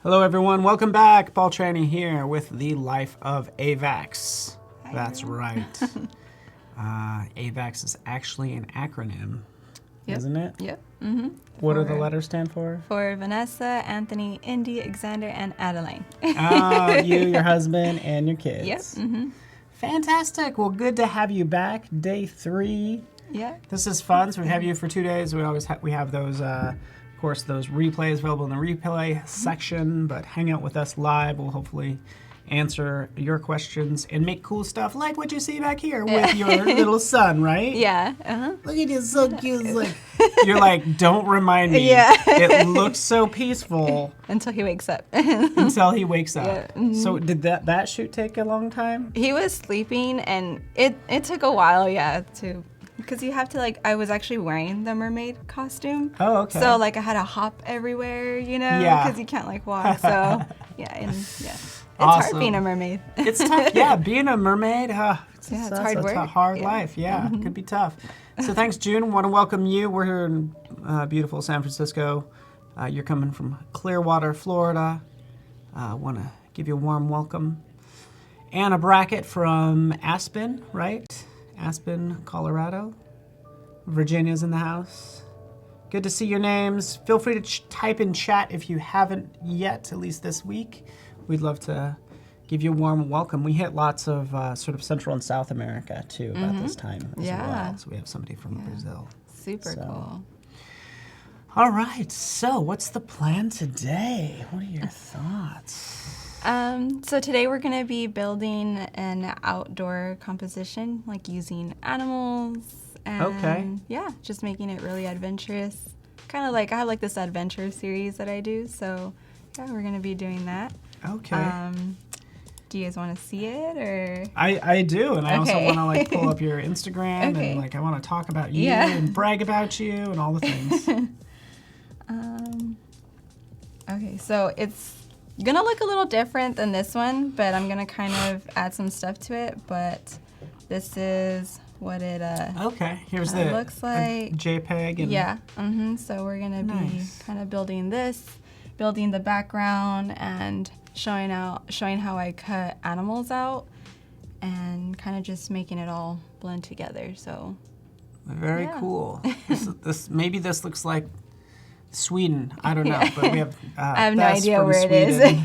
Hello everyone, welcome back. Paul Traney here with the Life of Aivax. Hi, That's everyone. right. Aivax is actually an acronym, Yep. isn't it? Yep. What do the letters stand for? For Vanessa, Anthony, Indy, Alexander, and Adeline. You, your husband, and your kids. Yep. Fantastic. Well, good to have you back. Day 3. Yeah. This is fun. So we have you for 2 days. We always we have those, of course, those replays available in the replay section. But hang out with us live. We'll hopefully answer your questions and make cool stuff like what you see back here with your little son, right? Yeah. Look at you, so cute. It's like, you're like, don't remind me. Yeah. It looks so peaceful. Until he wakes up. Until he wakes up. Yeah. So did that shoot take a long time? He was sleeping, and it took a while, because you have to, I was actually wearing the mermaid costume. Oh, okay. So, I had to hop everywhere, Yeah. because you can't, walk. So, yeah. It's Awesome. hard being a mermaid. It's tough, yeah. Being a mermaid, it's hard work. a hard life, yeah. It could be tough. So thanks, June. Want to welcome you. We're here in beautiful San Francisco. You're coming from Clearwater, Florida. Want to give you a warm welcome. Anna Brackett from Aspen, right? Aspen, Colorado. Virginia's in the house. Good to see your names. Feel free to type in chat if you haven't yet, at least this week. We'd love to give you a warm welcome. We hit lots of sort of Central and South America, too, about this time as well. So we have somebody from Brazil. Super cool. All right, so what's the plan today? What are your thoughts? So today we're going to be building an outdoor composition, using animals. And just making it really adventurous. Kind of I have this adventure series that I do. So yeah, we're going to be doing that. Okay. Do you guys want to see it, or? I do, and I also want to pull up your Instagram and I want to talk about you and brag about you and all the things. Okay, so it's gonna look a little different than this one, but I'm gonna kind of add some stuff to it. But this is what it here's the looks like. JPEG and So we're gonna be kind of building the background and showing how I cut animals out and kind of just making it all blend together. So very cool. Maybe this looks like Sweden. I don't know, but we have I have no Bess idea from where it Sweden.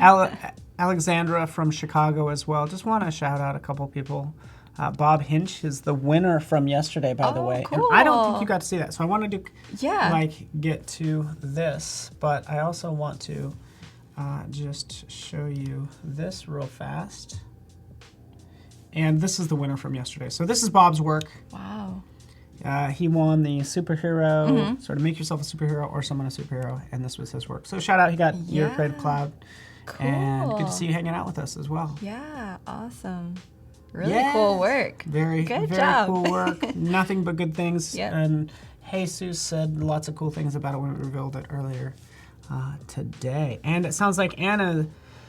is. Alexandra from Chicago as well. Just want to shout out a couple people. Bob Hinch is the winner from yesterday, by the way. Cool. And I don't think you got to see that, so I wanted to get to this, but I also want to just show you this real fast. And this is the winner from yesterday. So this is Bob's work. Wow. He won the superhero, sort of make yourself a superhero or summon a superhero, and this was his work. So shout out, he got your Creative Cloud. Cool. And good to see you hanging out with us as well. Yeah, awesome. Really cool work. Very job. cool work. Nothing but good things. Yep. And Jesus said lots of cool things about it when we revealed it earlier today. And it sounds like Anna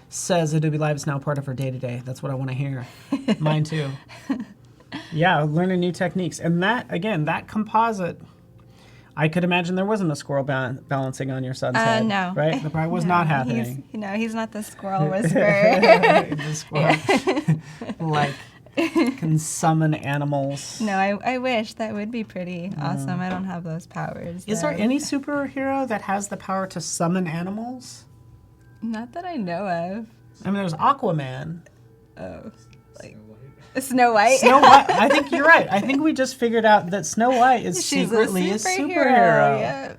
says Adobe Live is now part of her day-to-day. That's what I want to hear. Mine too. Yeah, learning new techniques. And that, again, that composite, I could imagine there wasn't a squirrel balancing on your son's head. No. Right? That probably was not happening. He's not the squirrel whisperer. The squirrel, can summon animals. No, I wish. That would be pretty awesome. I don't have those powers. Is there any superhero that has the power to summon animals? Not that I know of. I mean, there's Aquaman. Oh, Snow White? Snow White. I think you're right. I think we just figured out that Snow White is secretly a superhero. Yeah.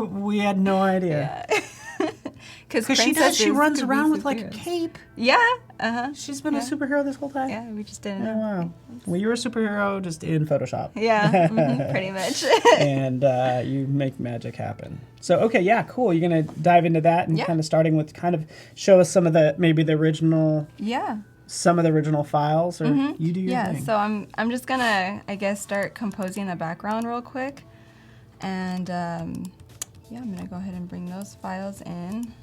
We had no idea. Because she runs around with a cape. Yeah. She's been a superhero this whole time. Yeah, we just didn't Oh, know. wow. Well, you're a superhero just in Photoshop. Yeah, pretty much. And you make magic happen. So, okay, yeah, cool. You're going to dive into that and kind of starting with show us some of maybe the original. Yeah. Some of the original files, or you do your thing. Yeah, so I'm just gonna, start composing the background real quick. And I'm gonna go ahead and bring those files in.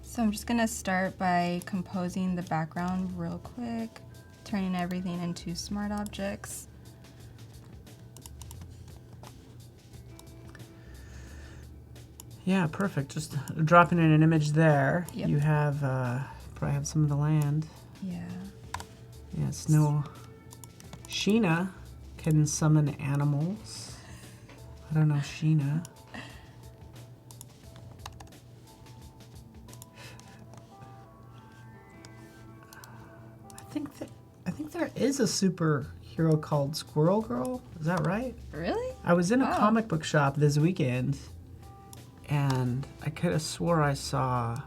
So I'm just gonna start by composing the background real quick, turning everything into smart objects. Yeah, perfect. Just dropping in an image there. Yep. You have, probably have some of the land. Yeah. Yeah, Snow. Sheena can summon animals. I don't know Sheena. I think there is a superhero called Squirrel Girl. Is that right? Really? I was in a comic book shop this weekend, and I could have swore I saw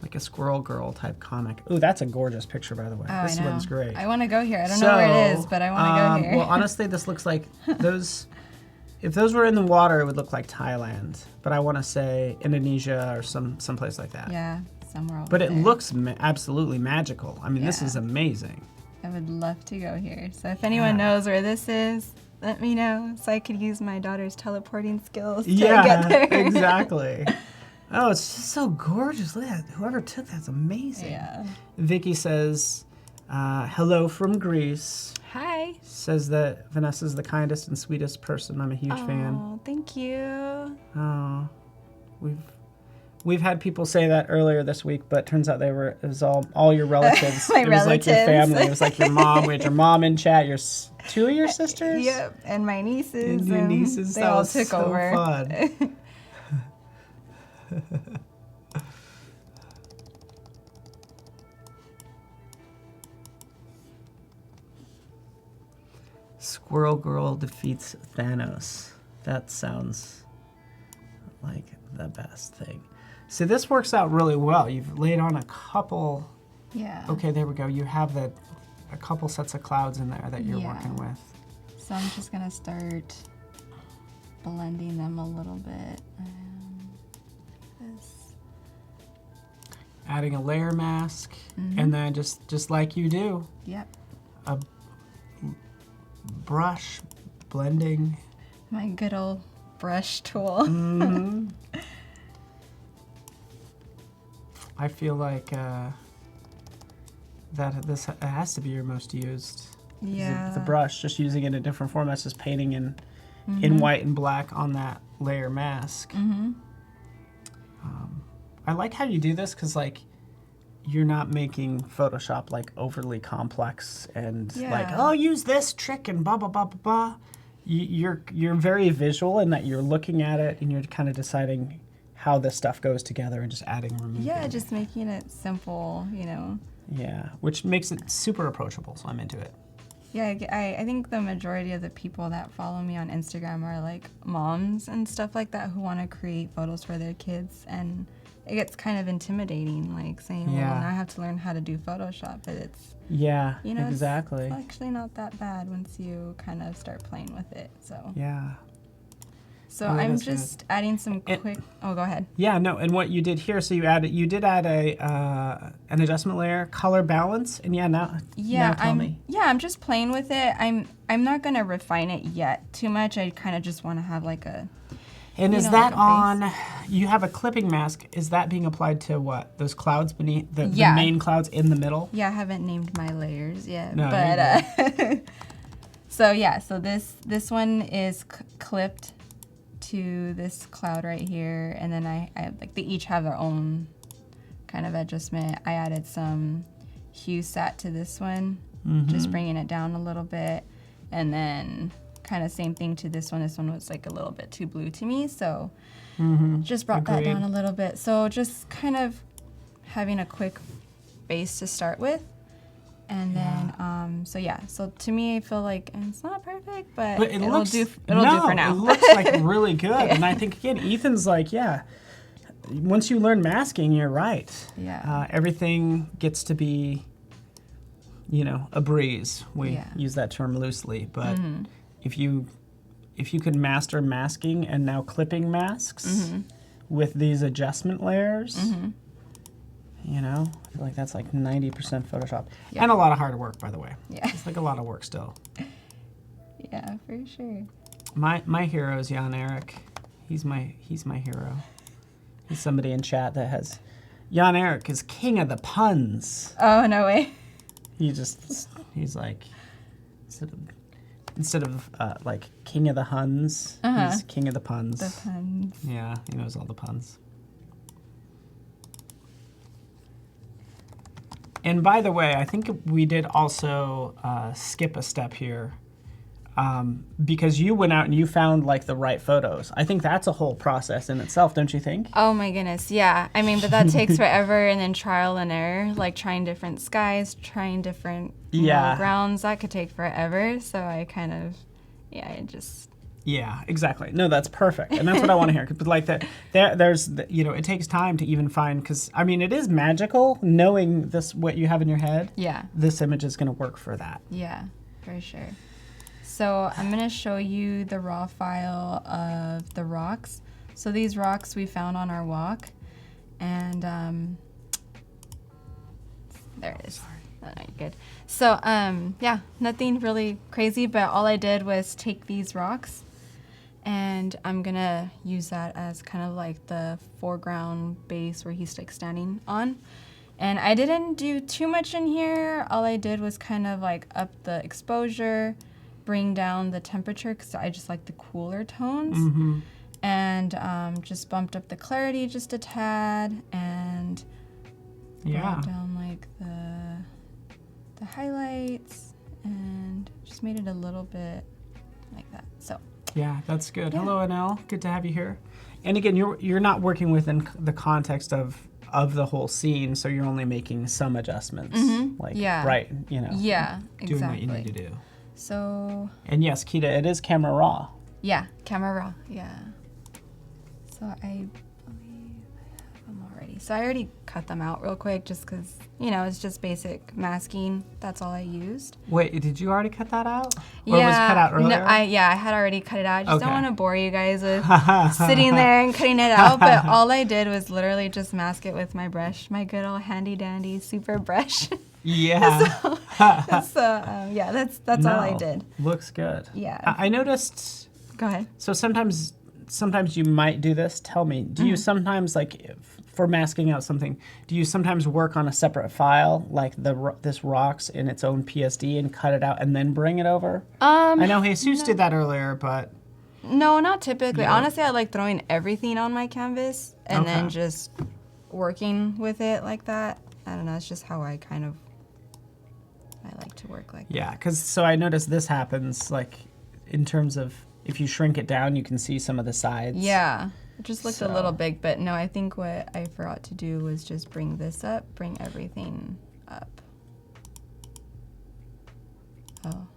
like a Squirrel Girl type comic. Ooh, that's a gorgeous picture, by the way. Oh, This I know. one's great. I want to go here. I don't know where it is, but I want to go here. Well, honestly, this looks like those. If those were in the water, it would look like Thailand. But I want to say Indonesia or someplace like that. Yeah, somewhere over But it there. looks absolutely magical. I mean, this Yeah. is amazing. I would love to go here. So if anyone knows where this is, let me know so I could use my daughter's teleporting skills to get there. Exactly. Oh, it's just so gorgeous. Look at that. Whoever took that's amazing. Yeah. Vicky says, hello from Greece. Hi. Says that Vanessa's the kindest and sweetest person. I'm a huge fan. Oh, thank you. Oh, we've had people say that earlier this week, but turns out it was all your relatives. My it was like your relatives. family. It was like your mom. We had your mom in chat. Two of your sisters. Yep, and my nieces. And your nieces. They That all was took so over. fun. Squirrel Girl defeats Thanos. That sounds like the best thing. See, this works out really well. You've laid on a couple. Yeah. Okay, there we go. You have a couple sets of clouds in there that you're working with. So I'm just gonna start blending them a little bit. This. Adding a layer mask, and then just like you do, Yep. a brush blending. My good old brush tool. I feel like that this has to be your most used. Yeah. The brush, just using it in different formats, just painting in white and black on that layer mask. I like how you do this because like you're not making Photoshop like overly complex and like, oh, use this trick and blah blah blah blah blah. You're very visual in that you're looking at it and you're kind of deciding how this stuff goes together and just adding and removing. Yeah, just making it simple, you know. Yeah, which makes it super approachable, so I'm into it. Yeah, I think the majority of the people that follow me on Instagram are like moms and stuff like that who want to create photos for their kids, and it gets kind of intimidating, like saying, well, now I have to learn how to do Photoshop, but it's, you know, exactly. it's actually not that bad once you kind of start playing with it, so. Yeah. So I'm just adding some quick, oh, go ahead. Yeah, no, and what you did here, so you did add an adjustment layer, color balance, and now tell me. Yeah, I'm just playing with it. I'm not gonna refine it yet too much. I kind of just want to have like a. And is that on? You have a clipping mask. Is that being applied to what? Those clouds beneath the main clouds in the middle? Yeah, I haven't named my layers yet, no, but so yeah, so this one is clipped to this cloud right here, and then I like they each have their own kind of adjustment. I added some hue sat to this one, just bringing it down a little bit, and then kind of same thing to this one. This one was like a little bit too blue to me, so just brought that down a little bit. So just kind of having a quick base to start with. And then, so to me, I feel like, and it's not perfect, but it'll do for now. It looks like really good. And I think, again, Ethan's like, once you learn masking, you're right. Yeah. Everything gets to be, a breeze. We use that term loosely. But if you could master masking and now clipping masks with these adjustment layers, I feel like that's like 90% Photoshop. Yeah. And a lot of hard work, by the way. Yeah. It's like a lot of work still. Yeah, for sure. My hero is Jan Erik. He's my hero. He's somebody in chat that has... Jan Erik is king of the puns. Oh, no way. He's like... instead of like King of the Huns, he's King of the Puns. The puns. Yeah, he knows all the puns. And by the way, I think we did also skip a step here because you went out and you found like the right photos. I think that's a whole process in itself, don't you think? Oh my goodness, yeah. I mean, but that takes forever, and then trial and error, like trying different skies, trying different grounds. That could take forever. So I kind of, Yeah, exactly. No, that's perfect, and that's what I want to hear. But like there's it takes time to even find, because I mean it is magical knowing this what you have in your head. Yeah. This image is going to work for that. Yeah, for sure. So I'm gonna show you the raw file of the rocks. So these rocks we found on our walk, and there it is. Sorry. All right, good. So yeah, nothing really crazy, but all I did was take these rocks, and I'm gonna use that as kind of like the foreground base where he's like standing on. And I didn't do too much in here. All I did was kind of like up the exposure, bring down the temperature because I just like the cooler tones, and just bumped up the clarity just a tad, and brought down like the highlights, and just made it a little bit like that. So yeah, that's good. Hello, Anel. Good to have you here. And again, you're not working within the context of the whole scene, so you're only making some adjustments. Like right, Yeah, doing exactly. what you need to do. So and yes, Kita, it is camera raw. Yeah, camera raw. Yeah. So I believe I have them already. So I already cut them out real quick just because, it's just basic masking. That's all I used. Wait, did you already cut that out? Or it was cut out earlier? No, I had already cut it out. I just don't want to bore you guys with sitting there and cutting it out. But all I did was literally just mask it with my brush, my good old handy dandy super brush. Yeah. that's all I did. Looks good. Yeah. I noticed. Go ahead. So sometimes you might do this. Tell me, do you sometimes for masking out something? Do you sometimes work on a separate file, like this rocks in its own PSD, and cut it out and then bring it over? I know Jesus did that earlier, but no, not typically. Honestly, I like throwing everything on my canvas and then just working with it like that. I don't know. It's just how I like to work like that. Yeah, so I noticed this happens in terms of if you shrink it down, you can see some of the sides. Yeah, it just looked a little big, but no, I think what I forgot to do was just bring this up, bring everything up. Oh.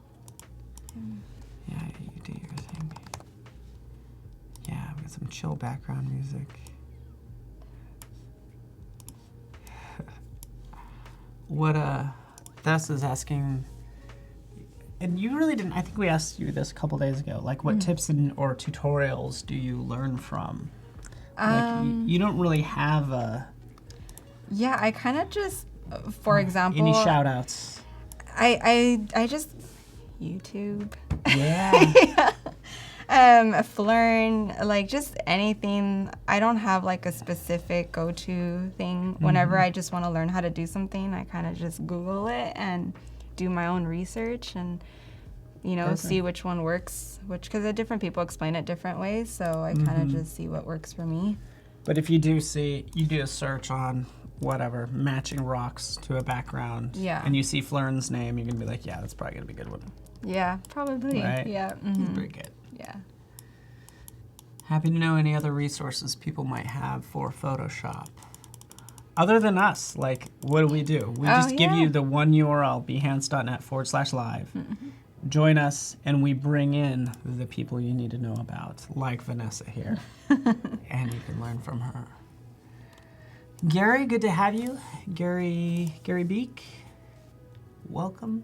Yeah, you do your thing. Yeah, we got some chill background music. What Thess is asking, and you really didn't, I think we asked you this a couple days ago, what tips or tutorials do you learn from? You don't really have a... Yeah, I kind of just, for example... Any shout outs? I just... YouTube. Yeah. Learn, just anything. I don't have a specific go-to thing. Whenever I just want to learn how to do something, I kind of just Google it and do my own research and, see which one works, because different people explain it different ways, so I kind of just see what works for me. But if you do a search on whatever, matching rocks to a background, and you see Flern's name, you're going to be like, yeah, that's probably going to be a good one. Yeah, probably. Right? Yeah. He's pretty good. Yeah. Happy to know any other resources people might have for Photoshop. Other than us, what do? We just give you the one URL, behance.net/live. Join us, and we bring in the people you need to know about, like Vanessa here. And you can learn from her. Gary, good to have you. Gary Beek, welcome.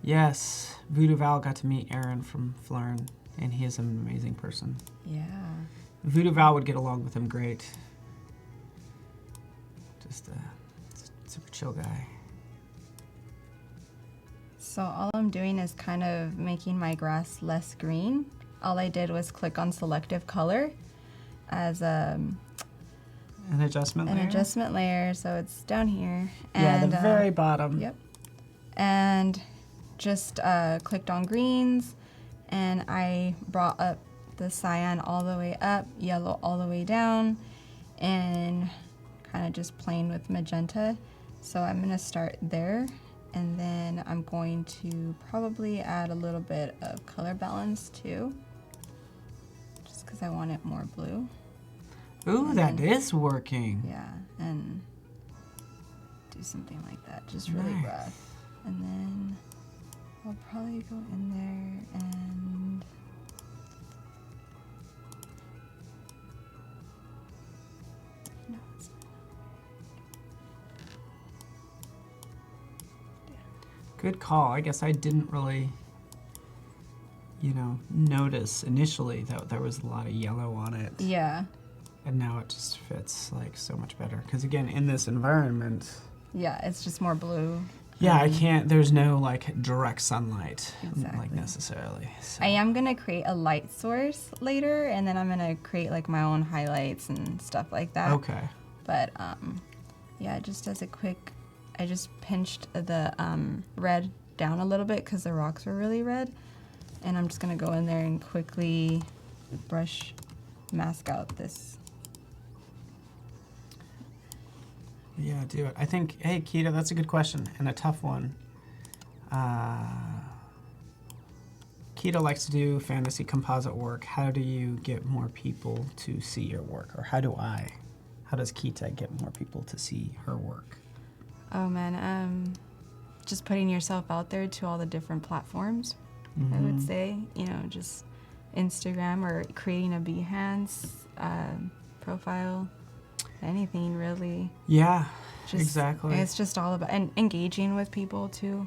Yes, Voodoo Val got to meet Aaron from Flern, and he is an amazing person. Yeah. Voodoo Val would get along with him great. Just a super chill guy. So all I'm doing is kind of making my grass less green. All I did was click on selective color as an adjustment layer? An adjustment layer, so it's down here. And, the very bottom. Yep. And just clicked on greens, and I brought up the cyan all the way up, yellow all the way down, and kind of just playing with magenta. So I'm gonna start there, and then I'm going to probably add a little bit of color balance too, just because I want it more blue. Ooh, that is working. Yeah, and do something like that, just really Nice. rough. And then I'll probably go in there and no, it's Good call. I guess I didn't really, notice initially that there was a lot of yellow on it. yeah, And now it just fits like so much better. Because again, in this environment, yeah, it's just more blue. yeah, I can't, there's no like direct sunlight, Exactly. like necessarily. So. I am gonna create a light source later, and then I'm gonna create like my own highlights and stuff like that. Okay. But yeah, just as a quick, I just pinched the red down a little bit because the rocks were really red. And I'm just gonna go in there and quickly brush mask out this. Yeah, do it. I think, hey, Keita, that's a good question and a tough one. Keita likes to do fantasy composite work. How do you get more people to see your work? Or how does Keita get more people to see her work? Oh man, just putting yourself out there to all the different platforms, I would say. Just Instagram or creating a Behance profile, anything really. Yeah, Just, exactly. It's just all about, and engaging with people too.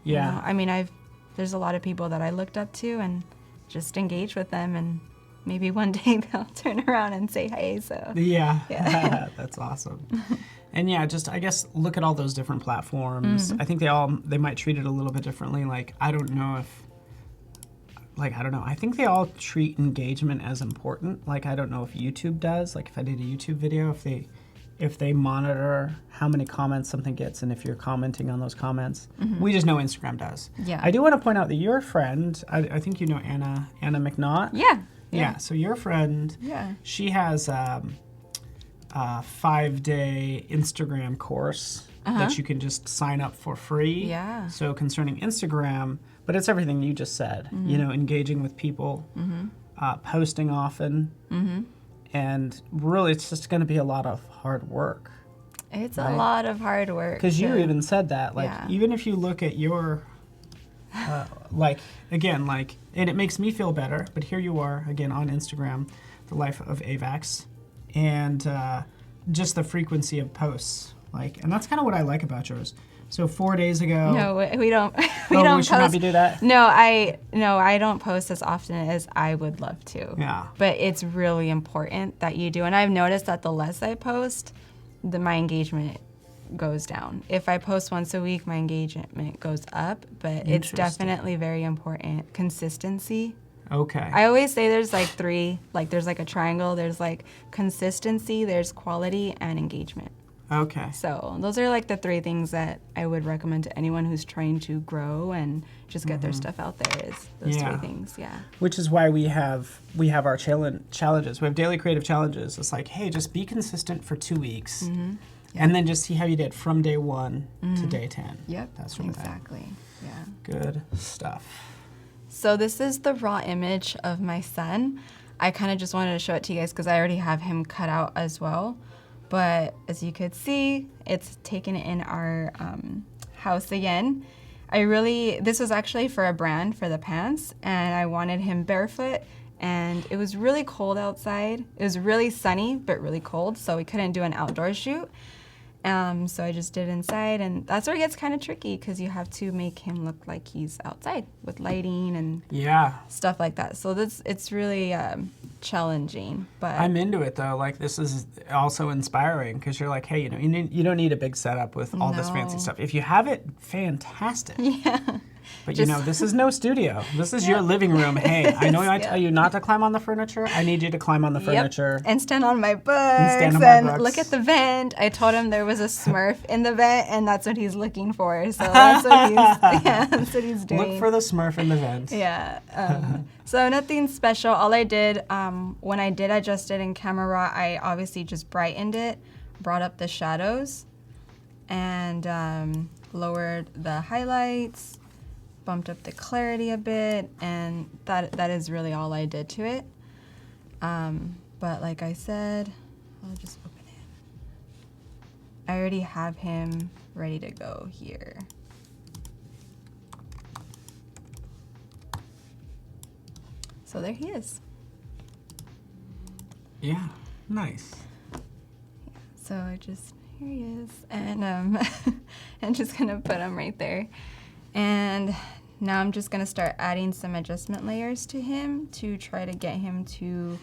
Yeah. I mean, there's a lot of people that I looked up to, and just engage with them, and maybe one day they'll turn around and say hey. So Yeah, Yeah. that's awesome. And yeah, just I guess look at all those different platforms. I think they might treat it a little bit differently. Like I don't know. I think they all treat engagement as important. Like I don't know if YouTube does. Like if I did a YouTube video, if they monitor how many comments something gets and if you're commenting on those comments. We just know Instagram does. Yeah. I do want to point out that your friend, I think you know Anna McNaught. Yeah. So your friend, Yeah. she has a 5-day Instagram course that you can just sign up for free. Yeah. So concerning Instagram, but it's everything you just said, engaging with people, posting often, and really it's just going to be a lot of hard work. It's Right. a lot of hard work. Because you to- even said that, like, Yeah. even if you look at your, and it makes me feel better, but here you are, again, on Instagram, the Life of Aivax, and just the frequency of posts, and that's kind of what I like about yours. So 4 days ago. No, we don't. We we don't should not post. be do that? No, I don't post as often as I would love to. Yeah. But it's really important that you do. And I've noticed that the less I post, my engagement goes down. If I post once a week, my engagement goes up. But it's Interesting. definitely very important. Consistency. Okay. I always say there's like three. Like there's like a triangle. There's like consistency, there's quality, and engagement. Okay. So those are like the three things that I would recommend to anyone who's trying to grow and just get their stuff out there is those Yeah. three things. Yeah. Which is why we have our challenges. We have daily creative challenges. It's like, hey, just be consistent for 2 weeks, and then just see how you did from day 1 to day 10. Yep. That's sort of that. Exactly. Yeah. Good stuff. So this is the raw image of my son. I kind of just wanted to show it to you guys because I already have him cut out as well. But as you could see, it's taken in our house again. This was actually for a brand for the pants, and I wanted him barefoot, and it was really cold outside. It was really sunny, but really cold, so we couldn't do an outdoor shoot. So I just did inside, and that's where it gets kind of tricky because you have to make him look like he's outside with lighting and Yeah. stuff like that. So it's really challenging, but I'm into it though. Like this is also inspiring because you're like, hey, you don't need a big setup with all this fancy No. stuff. If you have it, fantastic. yeah. But you know, this is no studio. This is your living room. Hey, I know I tell you not to climb on the furniture. I need you to climb on the furniture. And stand on my books. And look at the vent. I told him there was a Smurf in the vent, and that's what he's looking for. So that's what he's doing. Look for the Smurf in the vent. Yeah. So nothing special. All I did, when I did adjust it in Camera Raw, I obviously just brightened it, brought up the shadows, and lowered the highlights, bumped up the clarity a bit, and that is really all I did to it. But like I said, I'll just open it. I already have him ready to go here. So there he is. Yeah, nice. So here he is, and I'm just gonna put him right there. And now I'm just gonna start adding some adjustment layers to him to try to get him to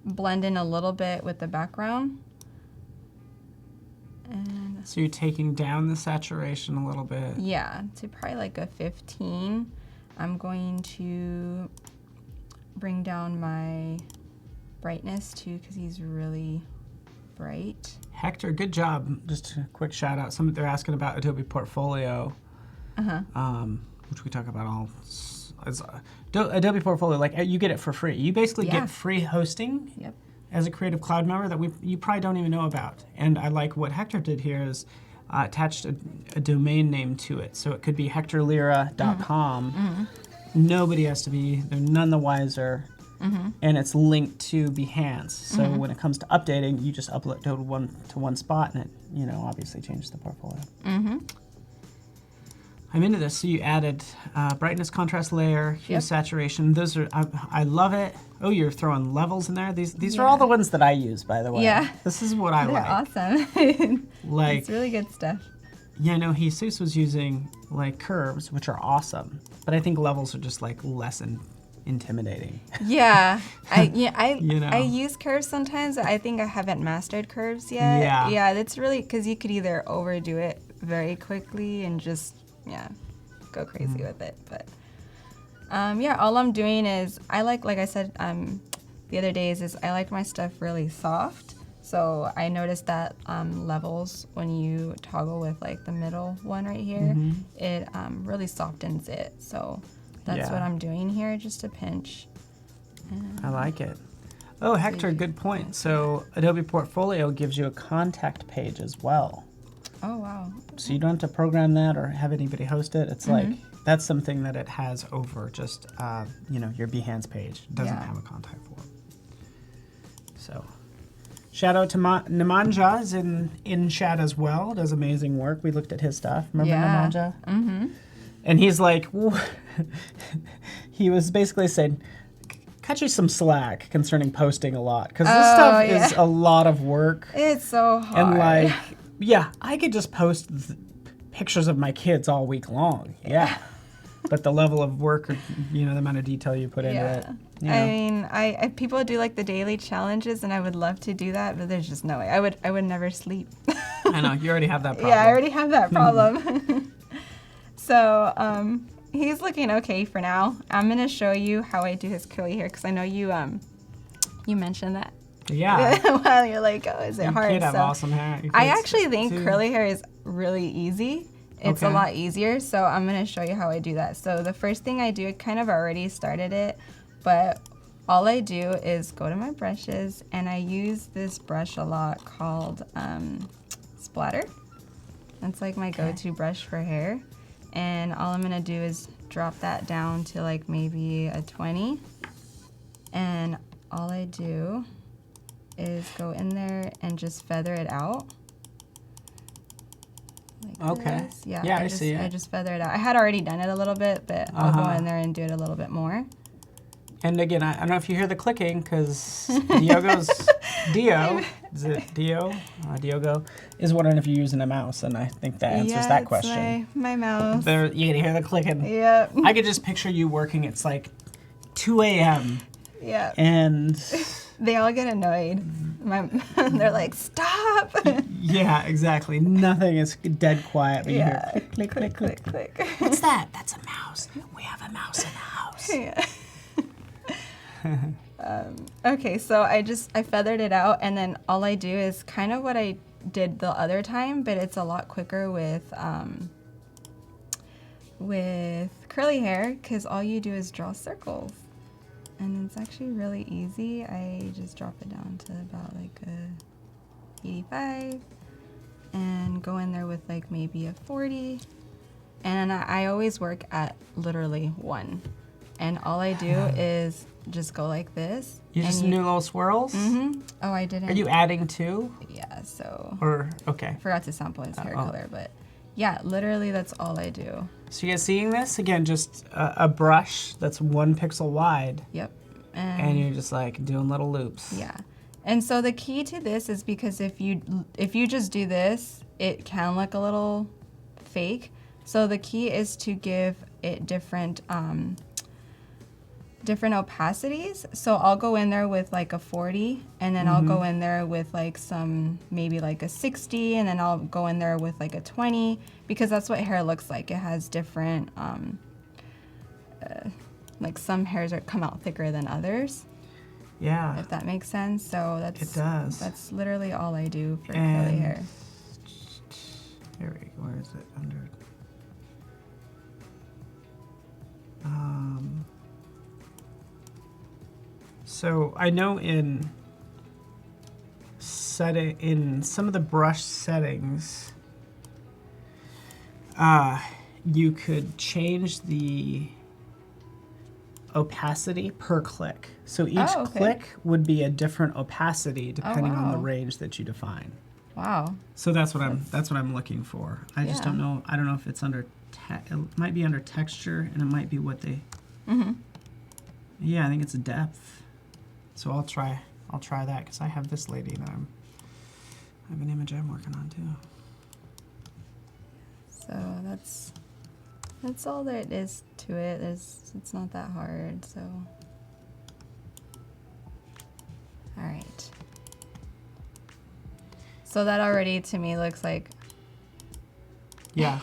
blend in a little bit with the background. And so you're taking down the saturation a little bit. Yeah, to probably like a 15. I'm going to bring down my brightness too, because he's really bright. Hector, good job. Just a quick shout out. They're asking about Adobe Portfolio, which we talk about all. Adobe Portfolio, like you get it for free. You basically get free hosting as a Creative Cloud member that you probably don't even know about. And I like what Hector did here is attached a domain name to it. So it could be hectorlira.com. Nobody has to be, they're none the wiser. And it's linked to Behance. So when it comes to updating, you just upload to one spot, and it, obviously changes the portfolio. I'm into this. So you added brightness, contrast layer, hue, saturation. Those are, I love it. Oh, you're throwing levels in there. These are all the ones that I use, by the way. Yeah. This is what I like. They're awesome. Like, it's really good stuff. Yeah, no, Jesus was using like curves, which are awesome, but I think levels are just like less intimidating. Yeah, I use curves sometimes. I think I haven't mastered curves yet. Yeah, that's really because you could either overdo it very quickly and just go crazy with it. But all I'm doing is I like I said the other days is I like my stuff really soft. So I noticed that levels, when you toggle with like the middle one right here, it really softens it. So that's what I'm doing here, just a pinch. I like it. Oh, Hector, good point. So Adobe Portfolio gives you a contact page as well. Oh, wow. So you don't have to program that or have anybody host it. It's like, that's something that it has over just, your Behance page. It doesn't have a contact form. So... shout out to Nemanja is in chat as well. Does amazing work. We looked at his stuff. Remember Nemanja? And he's like, he was basically saying, cut you some slack concerning posting a lot. Because this stuff is a lot of work. It's so hard. And I could just post pictures of my kids all week long. Yeah. But the level of work, the amount of detail you put into it. I mean, I people do like the daily challenges, and I would love to do that, but there's just no way. I would never sleep. I know, you already have that problem. Yeah, I already have that problem. So he's looking okay for now. I'm gonna show you how I do his curly hair because I know you mentioned that. Yeah. Well, you're like, oh, is it hard? You have awesome hair. I actually think curly hair is really easy. It's a lot easier, so I'm going to show you how I do that. So the first thing I do, I kind of already started it, but all I do is go to my brushes, and I use this brush a lot called Splatter. That's like my go-to brush for hair. And all I'm going to do is drop that down to like maybe a 20. And all I do is go in there and just feather it out. Like this. Yeah, I see it. I just feather it out. I had already done it a little bit, but I'll go in there and do it a little bit more. And again, I don't know if you hear the clicking because Diogo, is wondering if you're using a mouse, and I think that answers that question. My mouse. You can hear the clicking. Yep. I could just picture you working. It's like 2 a.m. Yeah. And They all get annoyed. They're like, stop. Yeah, exactly. Nothing is dead quiet when you hear click, click, click, click. What's that? That's a mouse. We have a mouse in the house. Yeah. Okay, so I feathered it out, and then all I do is kind of what I did the other time, but it's a lot quicker with curly hair, because all you do is draw circles. And it's actually really easy. I just drop it down to about like a 85 and go in there with like maybe a 40. And I always work at literally 1. And all I do is just go like this. You just do little swirls? Mm-hmm. Oh, I didn't. Are you adding 2? Yeah, so. Or, okay. Forgot to sample his hair color, but yeah, literally that's all I do. So you guys seeing this? Again, just a brush that's 1 pixel wide. Yep. And you're just like doing little loops. Yeah. And so the key to this is because if you just do this, it can look a little fake. So the key is to give it different opacities. So I'll go in there with like a 40, and then I'll go in there with like maybe like a 60, and then I'll go in there with like a 20, because that's what hair looks like. It has different, like some hairs come out thicker than others. Yeah. If that makes sense. So it does. That's literally all I do for curly hair. Where is it? Under. So I know in some of the brush settings, you could change the opacity per click. So each click would be a different opacity depending on the range that you define. Wow. So that's what I'm looking for. I just don't know. I don't know if it's under. It might be under texture, and it might be what they. Yeah, I think it's a depth. So I'll try that, because I have this lady that I have an image I'm working on too. So that's all there is to it. It's not that hard. So. All right. So that already to me looks like. Yeah.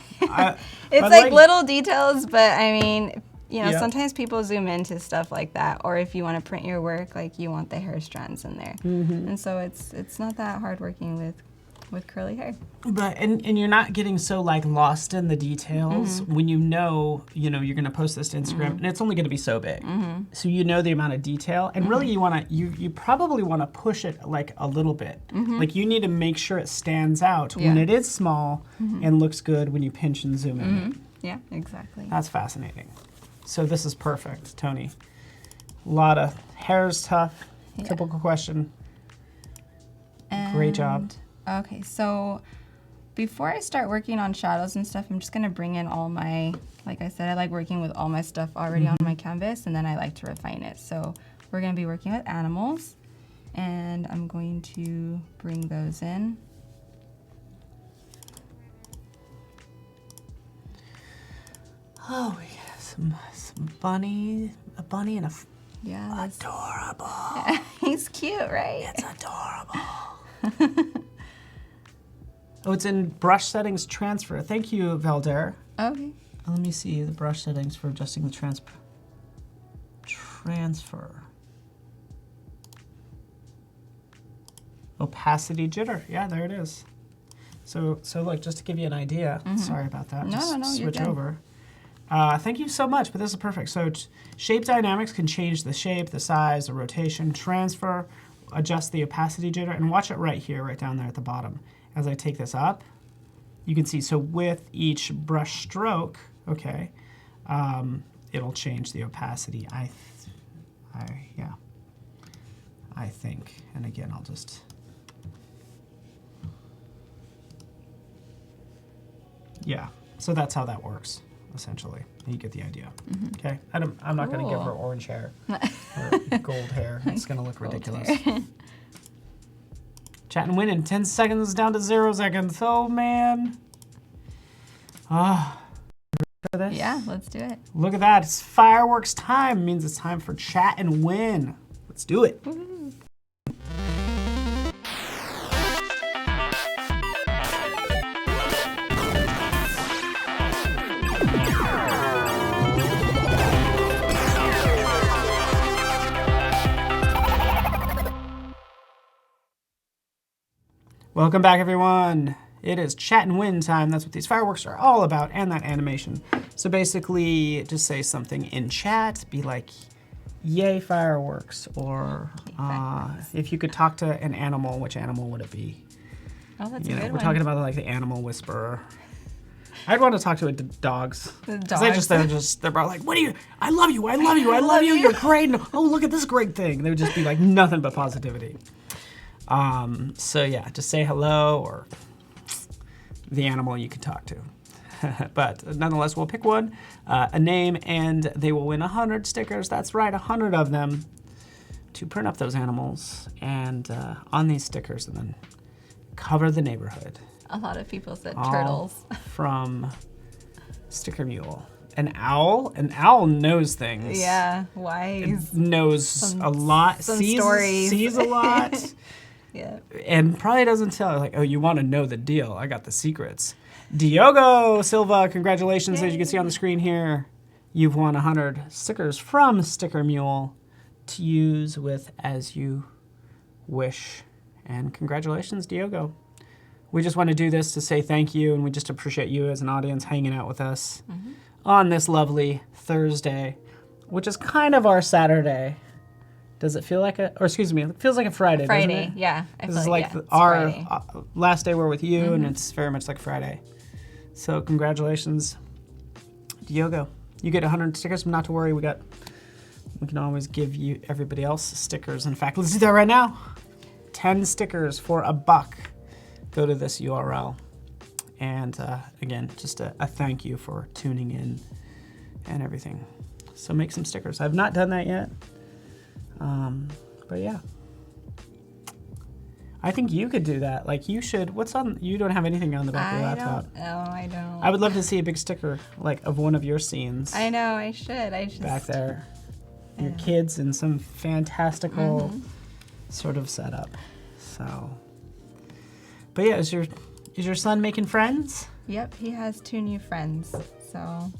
It's like little details, but I mean, sometimes people zoom into stuff like that, or if you want to print your work, like you want the hair strands in there. And so it's not that hard working with curly hair. But and you're not getting so like lost in the details when you're going to post this to Instagram, and it's only going to be so big. So you know the amount of detail, and really you probably want to push it like a little bit. Like you need to make sure it stands out when it is small and looks good when you pinch and zoom in. Yeah, exactly. That's fascinating. So this is perfect, Tony. A lot of hair's tough. Typical question. Great job. Okay, so before I start working on shadows and stuff, I'm just gonna bring in all my, like I said, I like working with all my stuff already on my canvas, and then I like to refine it. So we're gonna be working with animals, and I'm going to bring those in. Oh, we got some bunny, a bunny and a adorable. Yeah, he's cute, right? It's adorable. Oh, it's in brush settings transfer. Thank you, Valder. Okay. Let me see the brush settings for adjusting the transfer. Opacity jitter. Yeah, there it is. So look, just to give you an idea. Sorry about that. No, switch over. Thank you so much, but this is perfect. So shape dynamics can change the shape, the size, the rotation, transfer, adjust the opacity jitter, and watch it right here, right down there at the bottom. As I take this up, you can see, so with each brush stroke, okay, it'll change the opacity. I think, and again, I'll just. Yeah, so that's how that works, essentially. You get the idea. Okay, I'm not going to give her orange hair or gold hair. It's going to look ridiculous. Chat and win in 10 seconds down to 0 seconds. Oh man. For this? Yeah, let's do it. Look at that. It's fireworks time. It means it's time for chat and win. Let's do it. Welcome back, everyone. It is chat and win time. That's what these fireworks are all about, and that animation. So basically, just say something in chat. Be like, yay fireworks, or if you could talk to an animal, which animal would it be? Oh, that's a good one. We're talking about like the animal whisperer. I'd want to talk to dogs. The dogs. They're about like, what are you? I love you. I love you. I love you. You're great. And, oh, look at this great thing. They would just be like nothing but positivity. So yeah, just say hello or the animal you could talk to. But nonetheless, we'll pick one, a name, and they will win 100 stickers. That's right, 100 of them to print up those animals and on these stickers, and then cover the neighborhood. A lot of people said All turtles. From Sticker Mule. An owl knows things. Yeah, wise. It knows a lot, sees a lot. Yeah. And probably doesn't tell, like, oh, you want to know the deal. I got the secrets. Diogo Silva, congratulations. Yay. As you can see on the screen here, you've won 100 stickers from Sticker Mule to use with as you wish. And congratulations, Diogo. We just want to do this to say thank you, and we just appreciate you as an audience hanging out with us on this lovely Thursday, which is kind of our Saturday. Does it feel like it feels like a Friday, doesn't it? Yeah. This is like our last day we're with you, and it's very much like Friday. So congratulations, Diogo. You get 100 stickers, but not to worry. We can always give you everybody else stickers. In fact, let's do that right now. 10 stickers for $1. Go to this URL. And again, just a thank you for tuning in and everything. So make some stickers. I've not done that yet. But yeah. I think you could do that. Like you should. You don't have anything on the back of your laptop. I don't. I would love to see a big sticker, like of one of your scenes. I know, I should. Back there. Your kids in some fantastical sort of setup. So. But yeah, is your son making friends? Yep, he has 2 new friends. So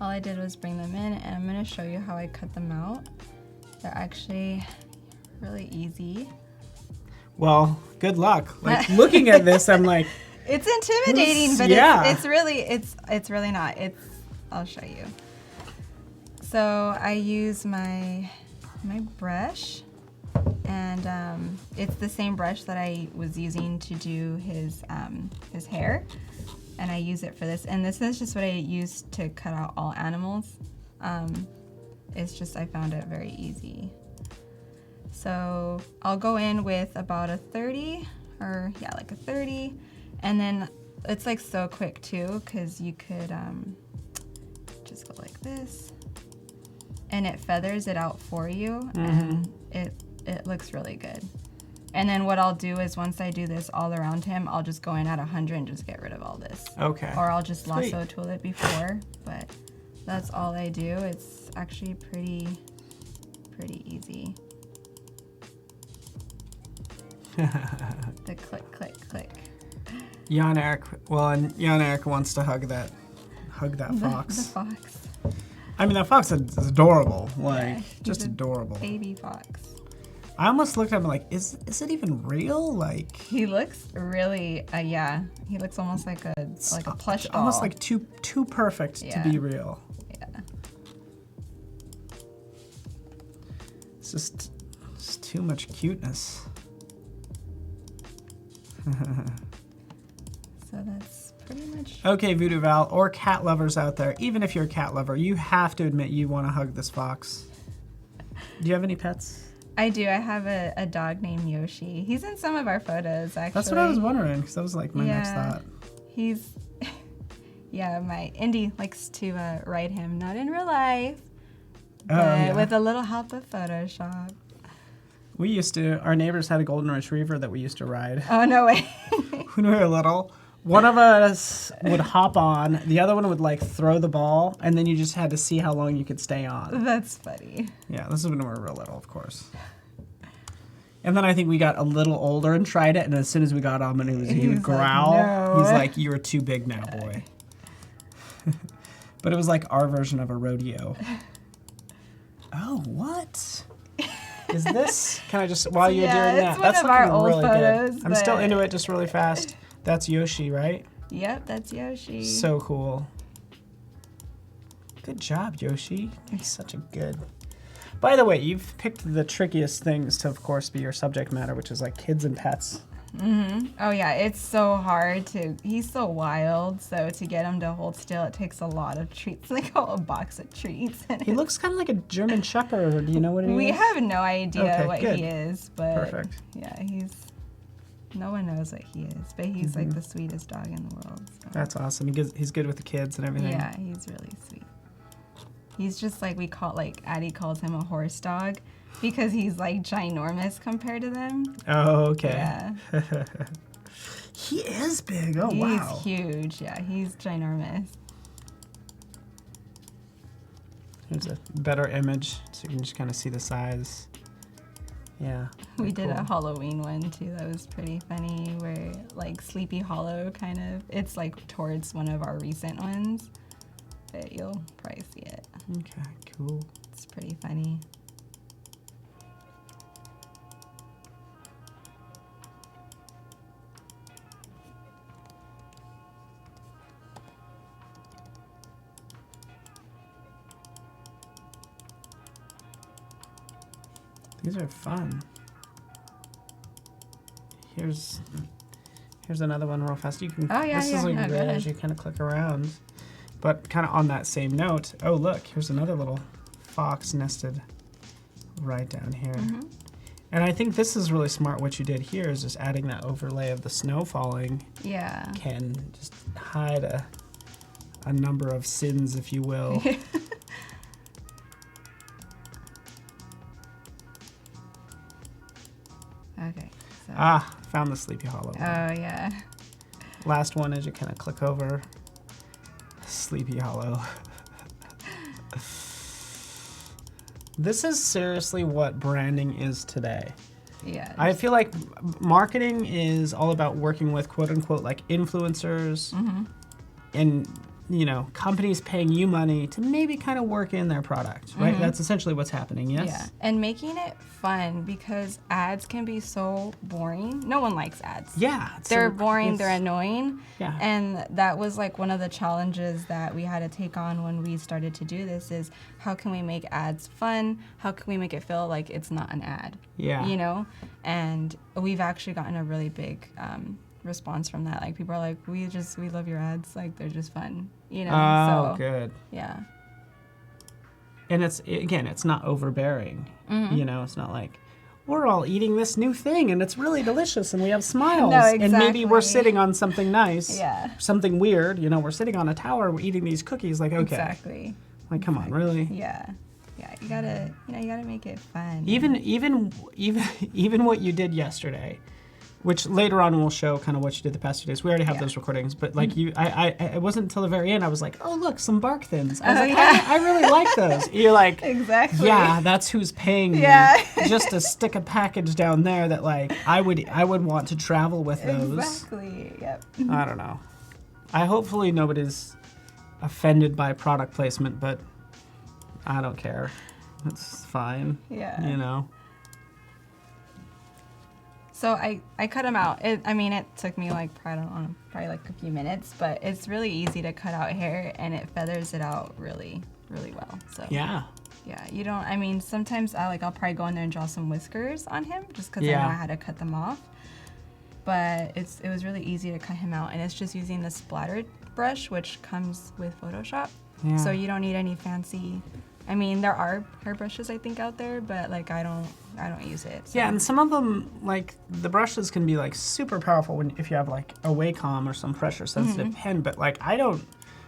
all I did was bring them in, and I'm going to show you how I cut them out. They're actually really easy. Well, good luck. Like looking at this, I'm like, it's intimidating, but it's really not. I'll show you. So I use my brush, and it's the same brush that I was using to do his hair, and I use it for this. And this is just what I use to cut out all animals. It's just I found it very easy. So I'll go in with about a 30, like a 30, and then it's like so quick too, because you could just go like this, and it feathers it out for you, and it looks really good. And then what I'll do is once I do this all around him, I'll just go in at 100 and just get rid of all this. Okay. Or I'll just lasso tool it before, but that's all I do. It's actually pretty easy. The click, click, click. Jan Eric wants to hug that fox. The fox. I mean, that fox is adorable. Like, Yeah, just adorable. Baby fox. I almost looked at him like, is it even real? Like, he looks really, he looks almost like a plush doll. Almost like too perfect to be real. Yeah. It's just too much cuteness. So that's pretty much. Okay, Voodoo Val, or cat lovers out there, even if you're a cat lover, you have to admit you want to hug this fox. Do you have any pets? I do. I have a dog named Yoshi. He's in some of our photos, actually. That's what I was wondering, because that was like my next thought. He's, my Indy likes to ride him, not in real life, but with a little help of Photoshop. Our neighbors had a golden retriever that we used to ride. Oh, no way. When we were little. One of us would hop on, the other one would like throw the ball, and then you just had to see how long you could stay on. That's funny. Yeah, this is when we were real little, of course. And then I think we got a little older and tried it, and as soon as we got on, he would growl. Like, no. He's like, "You're too big now, boy." But it was like our version of a rodeo. Oh, what? Is this, can I just, while you're doing that, it's that's one of our looking old really photos, good. I'm still but- into it just really fast. That's Yoshi, right? Yep, that's Yoshi. So cool. Good job, Yoshi. You're such a good. By the way, you've picked the trickiest things to, of course, be your subject matter, which is like kids and pets. Oh yeah, it's so hard to, he's so wild, so to get him to hold still, it takes a lot of treats, like a whole box of treats. He looks kind of like a German Shepherd. Do you know what he is? We have no idea Okay, what good. he is, but Perfect. yeah, no one knows what he is, but he's like the sweetest dog in the world. So. That's awesome. He's good with the kids and everything. Yeah, he's really sweet. He's just like, Addie calls him a horse dog because he's like ginormous compared to them. Oh, okay. Yeah. He is big. Oh, wow. He's huge. Yeah, he's ginormous. Here's a better image so you can just kind of see the size. Yeah. We very did a cool. Halloween one too. That was pretty funny. Where like Sleepy Hollow kind of, it's like towards one of our recent ones. But you'll probably see it. Okay, cool. It's pretty funny. These are fun. Here's another one real fast. You can. Oh, yeah, This yeah, is like no, go good ahead. as you kind of click around. But kind of on that same note. Oh, look, here's another little fox nested right down here. Mm-hmm. And I think this is really smart. What you did here is just adding that overlay of the snow falling Yeah. can just hide a number of sins, if you will. Okay. So. Ah, found the Sleepy Hollow. Oh yeah. Last one is you kind of click over Sleepy Hollow. This is seriously what branding is today. Yeah. I feel like marketing is all about working with quote unquote like influencers and companies paying you money to maybe kind of work in their product, right? That's essentially what's happening, yes? Yeah, and making it fun because ads can be so boring. No one likes ads. Yeah. They're boring, they're annoying. Yeah. And that was like one of the challenges that we had to take on when we started to do this is how can we make ads fun? How can we make it feel like it's not an ad? Yeah. And we've actually gotten a really big response from that. Like people are like, we love your ads. Like they're just fun, Oh, so, good. Yeah. And it's not overbearing. It's not like, we're all eating this new thing and it's really delicious and we have smiles. No, And maybe we're exactly. sitting on something nice. Yeah. Something weird. We're sitting on a tower, we're eating these cookies. Like, okay. Exactly. Like, come on, really? Yeah. Yeah. You gotta make it fun. Even what you did yesterday, which later on we'll show kind of what you did the past 2 days. We already have those recordings, but like it wasn't until the very end I was like, oh look, some bark thins. I was like, I really like those. You're like, Exactly. yeah, that's who's paying me Yeah. just to stick a package down there that like I would want to travel with those. Exactly. Yep. I don't know. Hopefully nobody's offended by product placement, but I don't care. It's fine. Yeah. So I cut them out. It took me like, probably like a few minutes, but it's really easy to cut out hair and it feathers it out really, really well. So Yeah. yeah, you don't, sometimes I'll probably go in there and draw some whiskers on him just because I know how to cut them off. But it was really easy to cut him out and it's just using the splatter brush, which comes with Photoshop. Yeah. So you don't need any fancy, there are hair brushes I think out there, but like I don't use it. So. Yeah, and some of them, like the brushes can be like super powerful if you have like a Wacom or some pressure sensitive pen, but like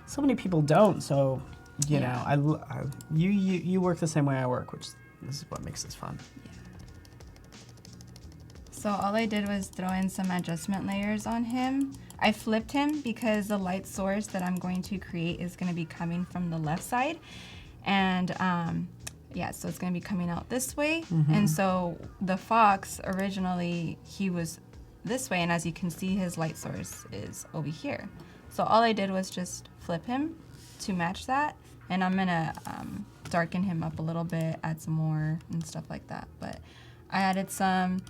so many people don't. So you work the same way I work, which this is what makes this fun. So all I did was throw in some adjustment layers on him. I flipped him because the light source that I'm going to create is going to be coming from the left side. And so it's going to be coming out this way. And so the fox, originally, he was this way. And as you can see, his light source is over here. So all I did was just flip him to match that. And I'm going to darken him up a little bit, add some more and stuff like that. But I added some,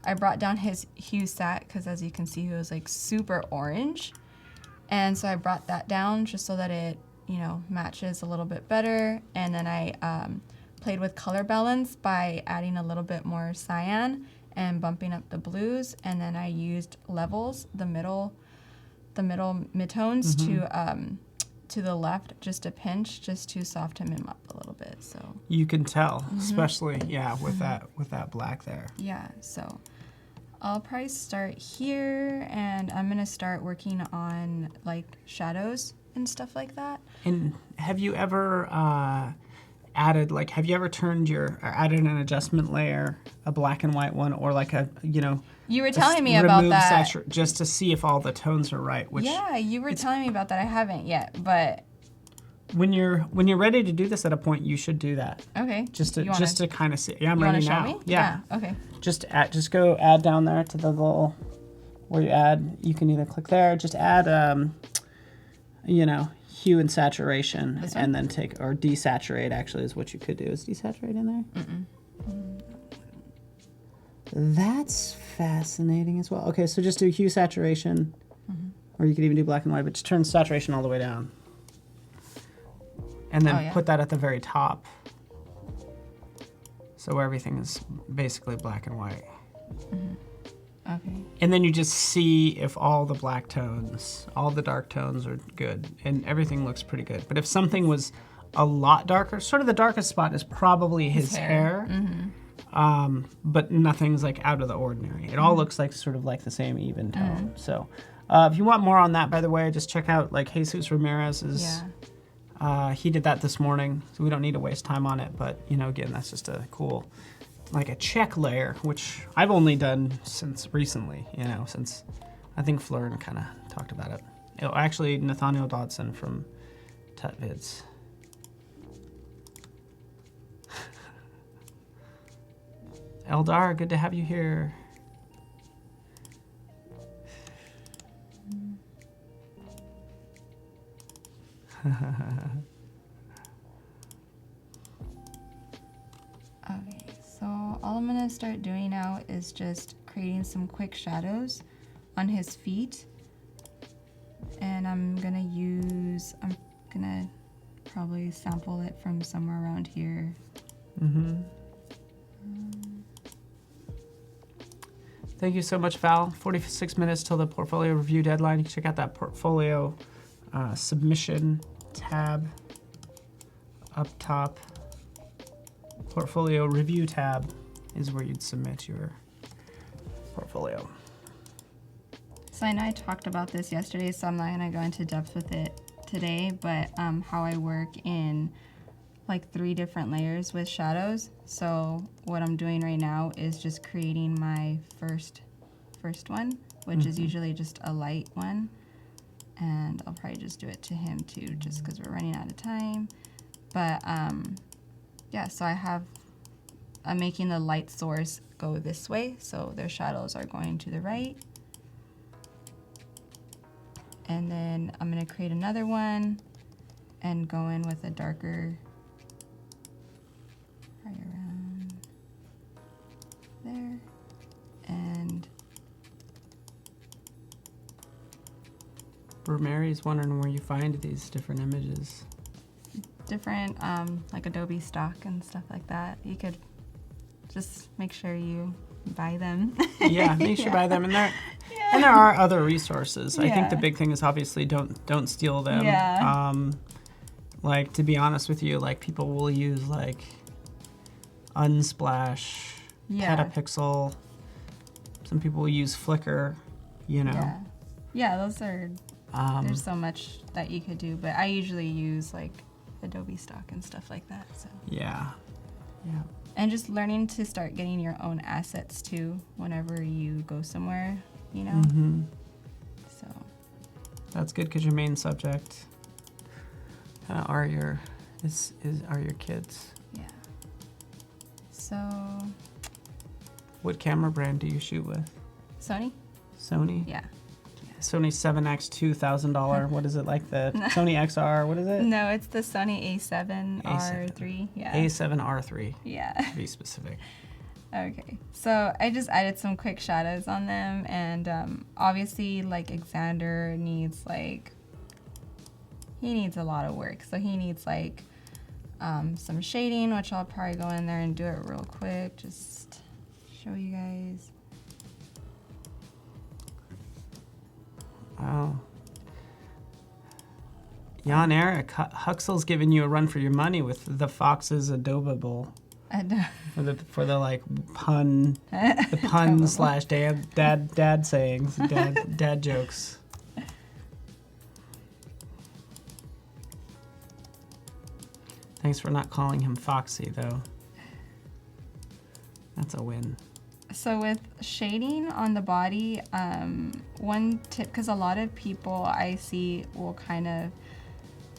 I brought down his hue sat because as you can see, he was like super orange. And so I brought that down just so that it, you know, matches a little bit better. And then I played with color balance by adding a little bit more cyan and bumping up the blues. And then I used levels, the middle midtones to the left, just a pinch, just to soften him up a little bit. So you can tell, especially with that black there. Yeah, so I'll probably start here, and I'm gonna start working on like shadows and stuff like that. And have you ever added, like, have you ever added an adjustment layer, a black and white one, or like a, you know, you were telling me about that just to see if all the tones are right. Which yeah, you were telling me about that. I haven't yet, but when you're ready to do this at a point, you should do that. Okay. Just to kind of see. Yeah, I'm ready now. Show me? Yeah. Okay. Just go add down there to the little where you add. You can either click there, just add you know, hue and saturation, and then or desaturate. Actually, is what you could do. Is desaturate in there? That's fascinating as well. Okay, so just do hue saturation, or you could even do black and white, but just turn saturation all the way down. And then put that at the very top. So everything is basically black and white. Okay. And then you just see if all the black tones, all the dark tones are good, and everything looks pretty good. But if something was a lot darker, sort of the darkest spot is probably his hair. But nothing's like out of the ordinary. It all looks like sort of like the same even tone. So if you want more on that, by the way, just check out like Jesus Ramirez's. He did that this morning, so we don't need to waste time on it. But you know, again, that's just a cool, like a check layer, which I've only done since recently. You know, since I think Fleurin kind of talked about it. Oh, actually, Nathaniel Dodson from Tutvids. Eldar, good to have you here. Okay, so all I'm gonna start doing now is just creating some quick shadows on his feet. And I'm gonna probably sample it from somewhere around here. Thank you so much, Val. 46 minutes till the portfolio review deadline. You can check out that portfolio submission tab up top. Portfolio review tab is where you'd submit your portfolio. So I know I talked about this yesterday, so I'm not gonna go into depth with it today, but how I work in like 3 different layers with shadows. So what I'm doing right now is just creating my first one, which is usually just a light one. And I'll probably just do it to him too, just because we're running out of time. But yeah, so I'm making the light source go this way, so their shadows are going to the right. And then I'm gonna create another one and go in with a darker, right around there. And Mary's wondering where you find these different images. Different, like Adobe stock and stuff like that. You could just make sure you buy them. Yeah, make sure you buy them. And there are other resources. I think the big thing is obviously don't steal them. Yeah. Like, to be honest with you, like people will use like Unsplash, Petapixel. Some people will use Flickr, you know. Yeah, those are, there's so much that you could do, but I usually use like Adobe stock and stuff like that. So yeah. And just learning to start getting your own assets too whenever you go somewhere, you know. So that's good because your main subject are your kids. Yeah. So what camera brand do you shoot with? Sony? Sony? Yeah. Sony 7X $2,000. What is it, like the Sony XR? What is it? No, it's the Sony A7R3. Yeah. A7R3. Yeah. To be specific. Okay, so I just added some quick shadows on them, and obviously, like, Xander needs, like, he needs a lot of work. So he needs, like, some shading, which I'll probably go in there and do it real quick, just show you guys. Wow. Jan Eric, Huxell's giving you a run for your money with the Fox's Adobable. For the like pun, the pun slash dad sayings, dad jokes. Thanks for not calling him Foxy though. That's a win. So with shading on the body, one tip, because a lot of people I see will kind of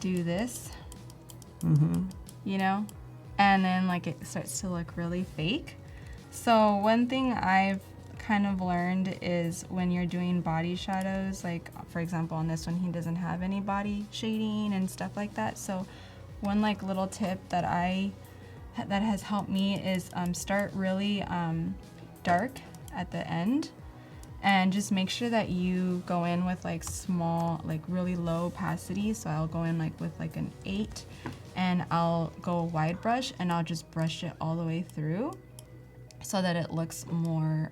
do this, you know? And then like it starts to look really fake. So one thing I've kind of learned is when you're doing body shadows, like for example on this one he doesn't have any body shading and stuff like that. So one like little tip that has helped me is start really dark at the end, and just make sure that you go in with like small, like really low opacity. So I'll go in like with like an 8, and I'll go wide brush, and I'll just brush it all the way through so that it looks more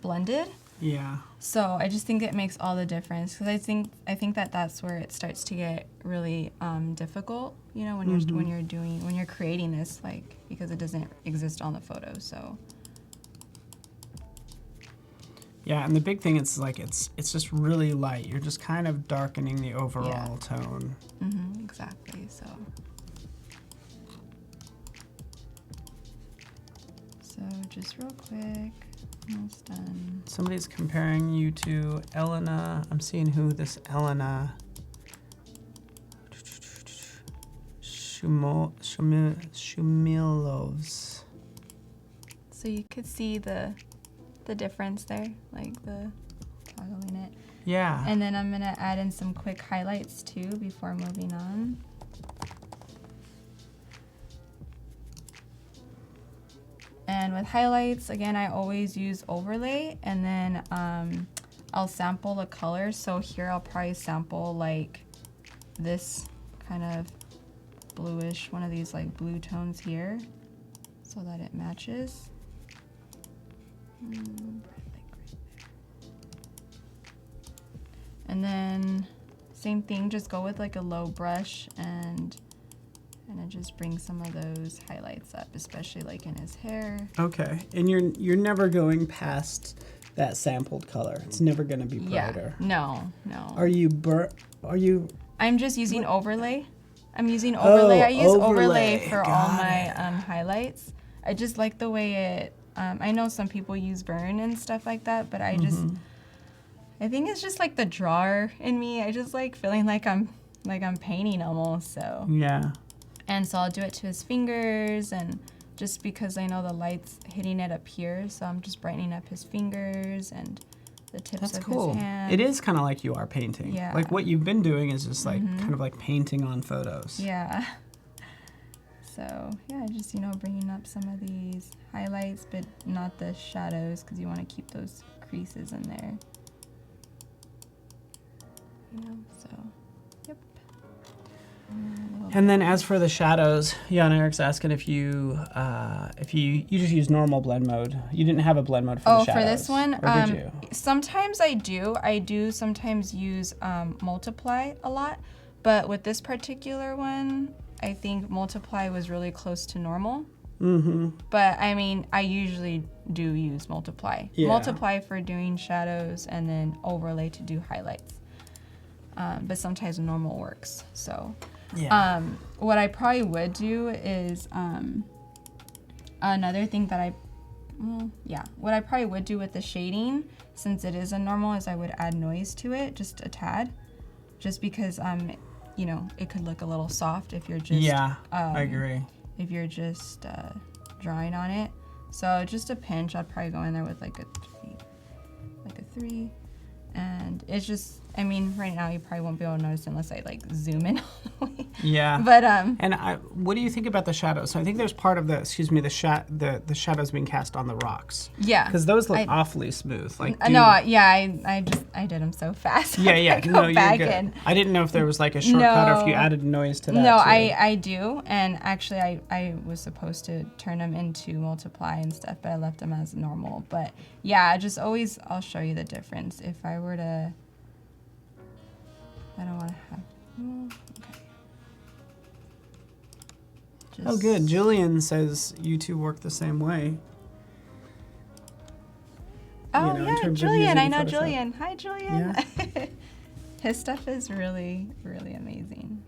blended. Yeah. So I just think it makes all the difference, because I think that that's where it starts to get really difficult, you know, when you're creating this, like, because it doesn't exist on the photo. So yeah, and the big thing is like it's just really light. You're just kind of darkening the overall tone. Exactly. So just real quick, almost done. Somebody's comparing you to Elena. I'm seeing who this Elena Shumilovs. So you could see the difference there, like the toggling it. Yeah. And then I'm gonna add in some quick highlights too before moving on. And with highlights, again, I always use overlay, and then I'll sample the color. So here I'll probably sample like this kind of bluish, one of these like blue tones here, so that it matches. And then same thing, just go with like a low brush and it just brings some of those highlights up, especially like in his hair. Okay, and you're never going past that sampled color. It's never going to be brighter. Yeah. No. Are you? I'm just using overlay. I'm using overlay. I use overlay for all my highlights. I just like the way it. I know some people use burn and stuff like that, but I think it's just like the drawer in me. I just like feeling like I'm painting almost. So yeah. And so I'll do it to his fingers, and just because I know the light's hitting it up here, so I'm just brightening up his fingers and the tips of his hands. It is kind of like you are painting. Yeah. Like what you've been doing is just like kind of like painting on photos. Yeah. So yeah, just bringing up some of these highlights, but not the shadows, because you want to keep those creases in there. So yep. And then as for the shadows, Jan Eric's asking if you just use normal blend mode. You didn't have a blend mode for the shadows. For this one, or did you? Sometimes I do. I do sometimes use multiply a lot, but with this particular one, I think multiply was really close to normal. But I mean, I usually do use multiply. Yeah. Multiply for doing shadows, and then overlay to do highlights. But sometimes normal works. So. Yeah. What I probably would do is another thing that what I probably would do with the shading, since it is a normal, is I would add noise to it, just a tad, just because it could look a little soft if you're just I agree. If you're just drawing on it. So just a pinch, I'd probably go in there with like a 3, And it's just, I mean, right now you probably won't be able to notice unless I like zoom in all the way. Yeah. But and what do you think about the shadows? So I think there's part of the the shadows being cast on the rocks. yeah, Because those look awfully smooth. Like I did them so fast. Yeah. Go You're back good. in. I didn't know if there was like a shortcut or if you added noise to that. No, too. I do, and actually I was supposed to turn them into multiply and stuff, but I left them as normal. But yeah, I'll show you the difference. If I were to, I don't want to have. Okay. Oh, good. Julian says you two work the same way. Oh, in yeah, terms of Julian. using I know Photoshop. Julian. Hi, Julian. Yeah. His stuff is really, really amazing.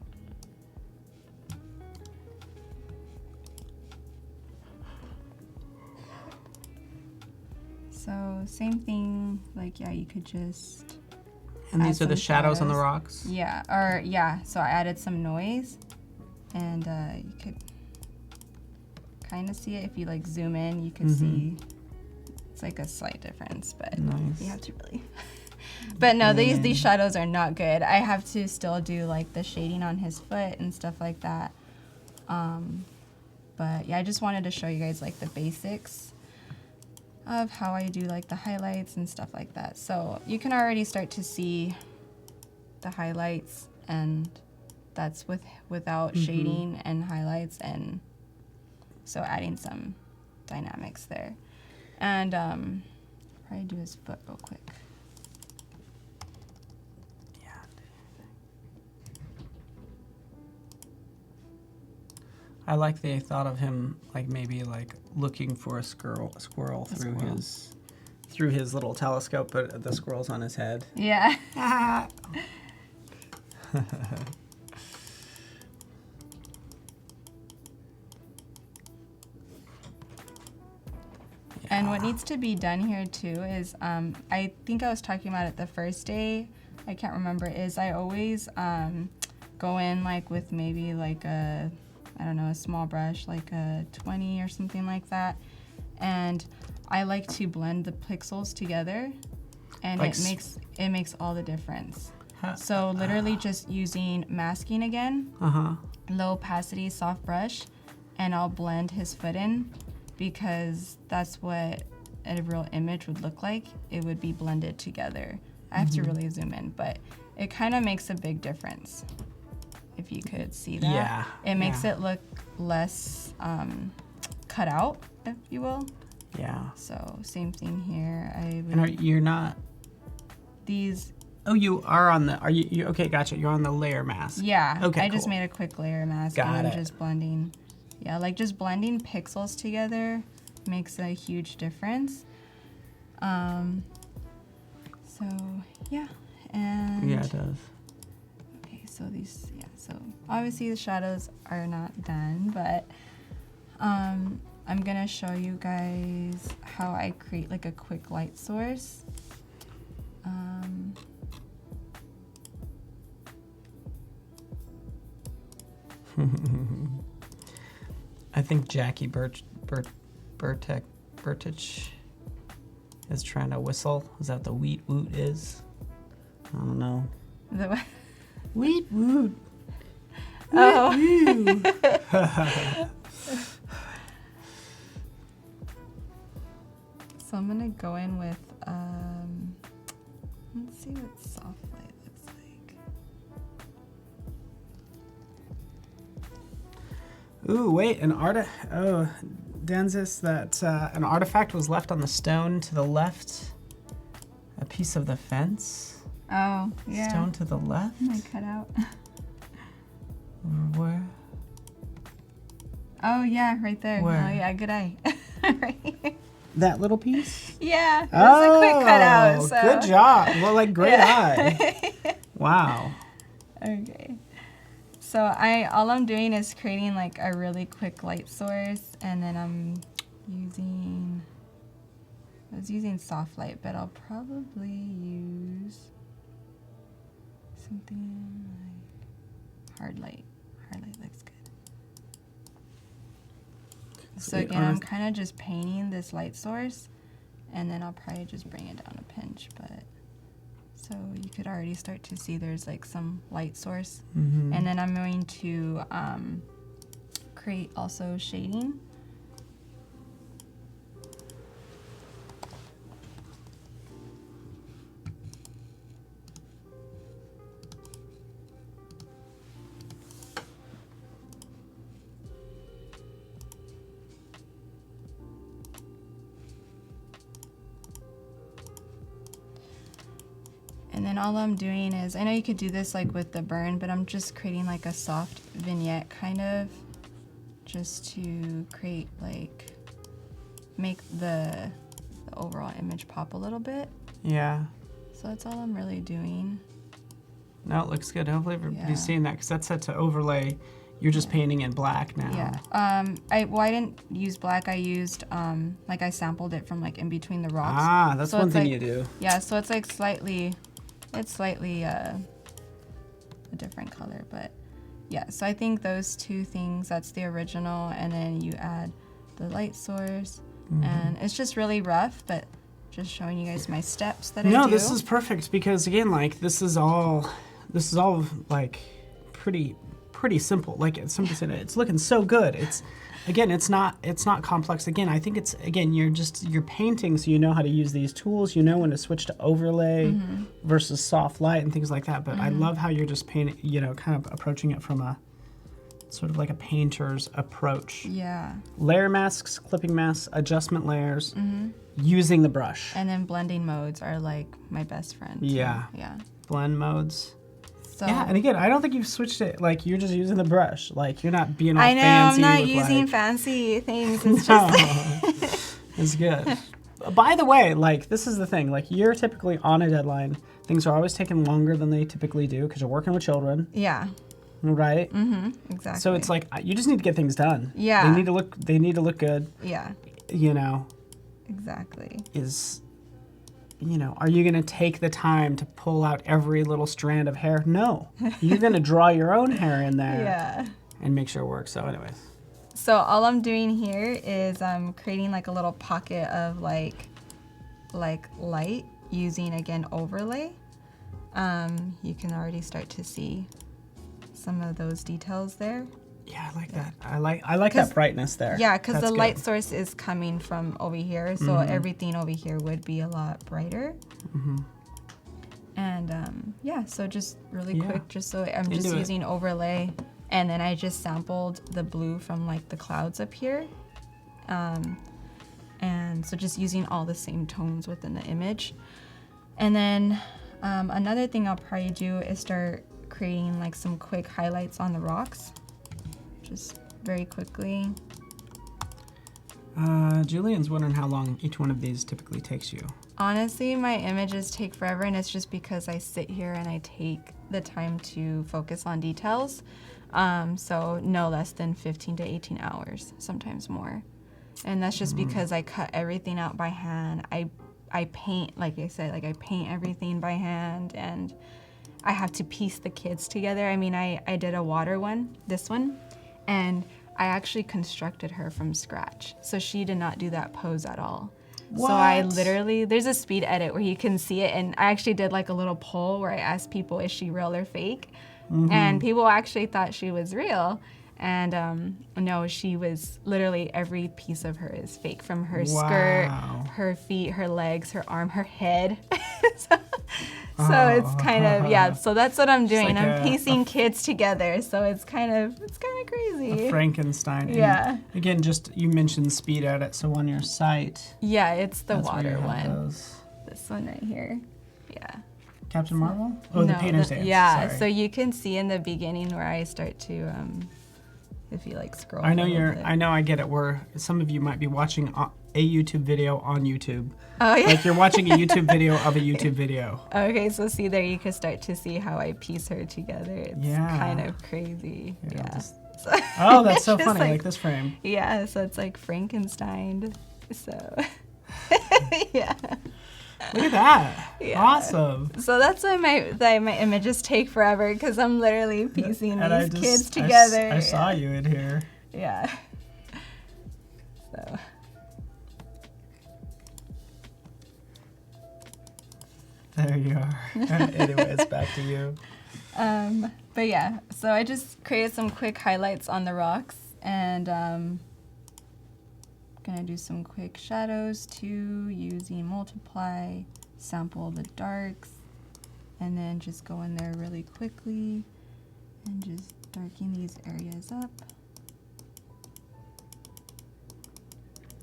So, same thing. Like, yeah, you could just. And add these are the some shadows on the shadows. rocks? Yeah. So I added some noise, and you could kind of see it if you like zoom in. You could see it's like a slight difference, but Nice. you have to really. But no, these shadows are not good. I have to still do like the shading on his foot and stuff like that. But yeah, I just wanted to show you guys like the basics of how I do like the highlights and stuff like that. So you can already start to see the highlights, and that's without shading and highlights, and so adding some dynamics there. And probably do his foot real quick. I like the thought of him like maybe like looking for a squirrel through his little telescope, but the squirrel's on his head. Yeah. And what needs to be done here too is, I think I was talking about it the first day, I can't remember, is I always go in like with maybe like a, I don't know, a small brush, like a 20 or something like that. And I like to blend the pixels together, and Like it makes all the difference. So literally just using masking again, low opacity, soft brush, and I'll blend his foot in, because that's what a real image would look like. It would be blended together. I have to really zoom in, but it kind of makes a big difference. If you could see that. Yeah. It makes it look less cut out, if you will. Yeah. So same thing here. You're not. These. Oh, you are on the. Are you okay? Gotcha. You're on the layer mask. Yeah. Okay. I just made a quick layer mask. Got it. Just blending. Yeah, like just blending pixels together makes a huge difference. So yeah, and. Yeah, it does. Okay, so these. Yeah. So obviously the shadows are not done, but I'm gonna show you guys how I create like a quick light source. I think Jackie Burtich is trying to whistle. Is that the wheat woot is? I don't know. The what? Wheat woot. Oh. So I'm gonna go in with, let's see what soft light looks like. Ooh, wait, Dan says that an artifact was left on the stone to the left. A piece of the fence. Oh, yeah. Stone to the left. I cut out. Where? Oh yeah, right there. Where? Oh yeah, good eye. Right here. That little piece? Yeah, it was a quick cutout. So. Good job. Well, like great eye. Wow. Okay. So all I'm doing is creating like a really quick light source, and then I was using soft light, but I'll probably use something like hard light. Hard light looks good. So again, I'm kind of just painting this light source, and then I'll probably just bring it down a pinch, but So you could already start to see there's like some light source. Mm-hmm. And then I'm going to create also shading. And then all I'm doing is, I know you could do this like with the burn, but I'm just creating like a soft vignette kind of, just to create like, make the overall image pop a little bit. Yeah. So that's all I'm really doing. No, it looks good. Hopefully everybody's seeing that, because that's set to overlay. You're just painting in black now. Yeah. I didn't use black. I used like I sampled it from like in between the rocks. Ah, that's so one thing like, you do. Yeah. So it's like slightly a different color, but yeah. So I think those two things, that's the original, and then you add the light source, and it's just really rough, but just showing you guys my steps that I do. No, this is perfect, because again, like this is all like pretty simple. Like somebody said, it's looking so good. It's not complex. Again, I think it's, again, you're painting, so you know how to use these tools. You know when to switch to overlay versus soft light and things like that. But I love how you're just painting, you know, kind of approaching it from a sort of like a painter's approach. Yeah. Layer masks, clipping masks, adjustment layers, using the brush. And then blending modes are like my best friend. Yeah. Yeah. Blend modes. So Yeah, and again, I don't think you've switched it. Like, you're just using the brush. Like, you're not being all I know, fancy. I'm not with, using like, fancy things. It's just it's good. By the way, like, this is the thing. Like, you're typically on a deadline. Things are always taking longer than they typically do because you're working with children. Yeah. Right? Exactly. So it's like, you just need to get things done. Yeah. They need to look good. Yeah. You know. Exactly. You know, are you going to take the time to pull out every little strand of hair? No. You're going to draw your own hair in there. Yeah. And make sure it works. So anyways. So all I'm doing here is I'm creating like a little pocket of like light using, again, overlay. You can already start to see some of those details there. Yeah, I like that. I like that brightness there. Yeah, because the good. light source is coming from over here, so everything over here would be a lot brighter. And yeah, so just really quick, just so I'm just using overlay, and then I just sampled the blue from like the clouds up here. And so just using all the same tones within the image. And then another thing I'll probably do is start creating like some quick highlights on the rocks. Just very quickly. Julian's wondering how long each one of these typically takes you. Honestly, my images take forever, and it's just because I sit here and I take the time to focus on details. So no less than 15 to 18 hours, sometimes more. And that's just because I cut everything out by hand. I paint, like I said, like I paint everything by hand, and I have to piece the kids together. I mean, I did a water one, this one, and I actually constructed her from scratch. So she did not do that pose at all. What? So I literally, there's a speed edit where you can see it, and I actually did like a little poll where I asked people, is she real or fake? And people actually thought she was real. And no, she was literally, every piece of her is fake, from her skirt, her feet, her legs, her arm, her head. So it's kind of, yeah, so that's what I'm doing. Like I'm piecing kids together. So it's kind of crazy. A Frankenstein. Yeah. And again, just, you mentioned speed edit, so on your site. Yeah, it's the that's where you water have one. those. This one right here. Yeah. Captain Marvel? Oh, the Painter's Dance. Yeah, Sorry. so you can see in the beginning where I start to, if you like scroll. I know I get it, where some of you might be watching a YouTube video on YouTube. Oh, yeah. Like you're watching a YouTube video of a YouTube video. Okay, so see there, you can start to see how I piece her together. It's kind of crazy. Yeah. Oh, that's so Just funny, like this frame. Yeah, so it's like Frankenstein. So, yeah. Look at that. Yeah. Awesome. So that's why my images take forever, because I'm literally piecing these kids together. I saw you in here. Yeah. So. There you are. Anyways, back to you. But yeah, so I just created some quick highlights on the rocks, and gonna do some quick shadows too, using multiply, sample the darks, and then just go in there really quickly and just darken these areas up.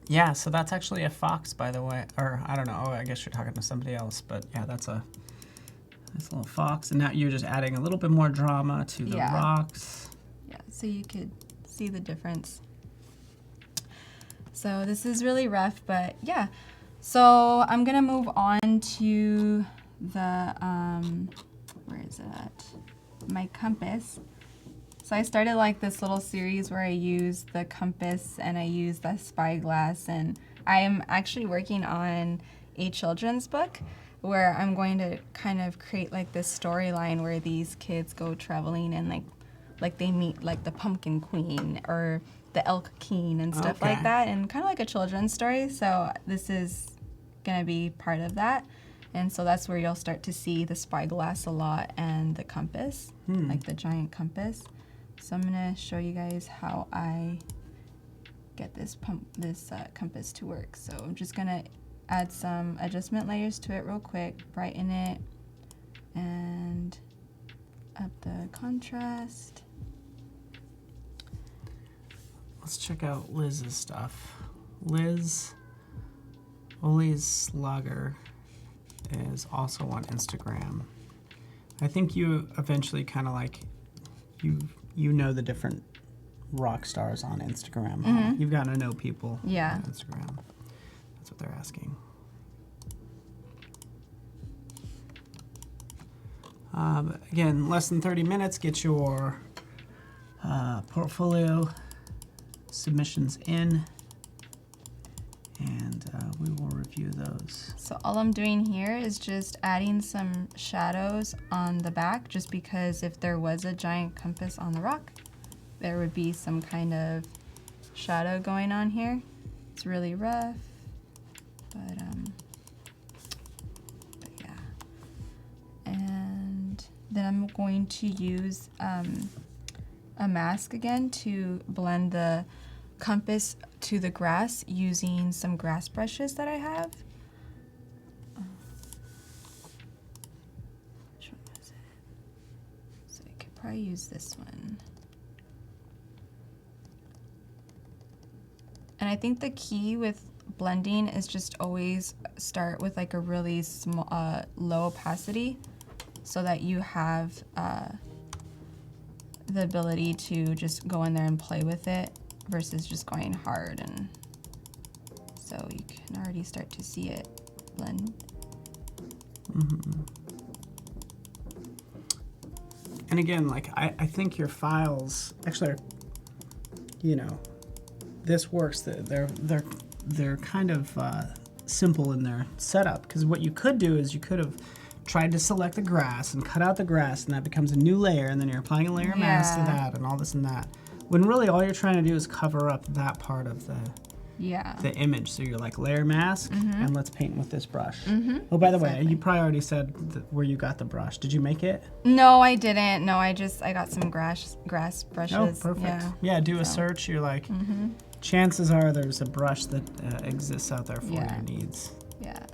Yeah, so that's actually a fox, by the way. Or, I don't know, I guess you're talking to somebody else, but yeah, that's a nice little fox. And now you're just adding a little bit more drama to the rocks. Yeah, so you could see the difference. So this is really rough, but yeah. So I'm gonna move on to the, where is it at? My compass. So I started like this little series where I use the compass and I use the spyglass, and I am actually working on a children's book where I'm going to kind of create like this storyline where these kids go traveling and like they meet like the pumpkin queen or the elk king and stuff like that, and kind of like a children's story. So this is gonna be part of that. And so that's where you'll start to see the spyglass a lot and the compass, like the giant compass. So I'm gonna show you guys how I get this compass to work. So I'm just gonna add some adjustment layers to it real quick, brighten it, and up the contrast. Let's check out Liz's stuff. Liz Slugger is also on Instagram. I think you eventually kind of like, you know the different rock stars on Instagram. Mm-hmm. You've gotten to know people on Instagram. That's what they're asking. Again, less than 30 minutes, get your portfolio submissions in, and we will review those. So all I'm doing here is just adding some shadows on the back, just because if there was a giant compass on the rock, there would be some kind of shadow going on here. It's really rough, but yeah. And then I'm going to use a mask again to blend the compass to the grass using some grass brushes that I have. Which one was it? So I could probably use this one. And I think the key with blending is just always start with like a really small, low opacity, so that you have the ability to just go in there and play with it versus just going hard. And so you can already start to see it blend. Mm-hmm. And again, like I think your files actually are, you know, this works. They're kind of simple in their setup, because what you could do is you could have tried to select the grass and cut out the grass, and that becomes a new layer, and then you're applying a layer mask to that and all this and that. When really all you're trying to do is cover up that part of the image. So you're like layer mask, and let's paint with this brush. Oh, by the way, you probably already said where you got the brush. Did you make it? No, I didn't. No, I got some grass brushes. Oh, perfect. Yeah, do a search. You're like, chances are there's a brush that exists out there for your needs. Yeah.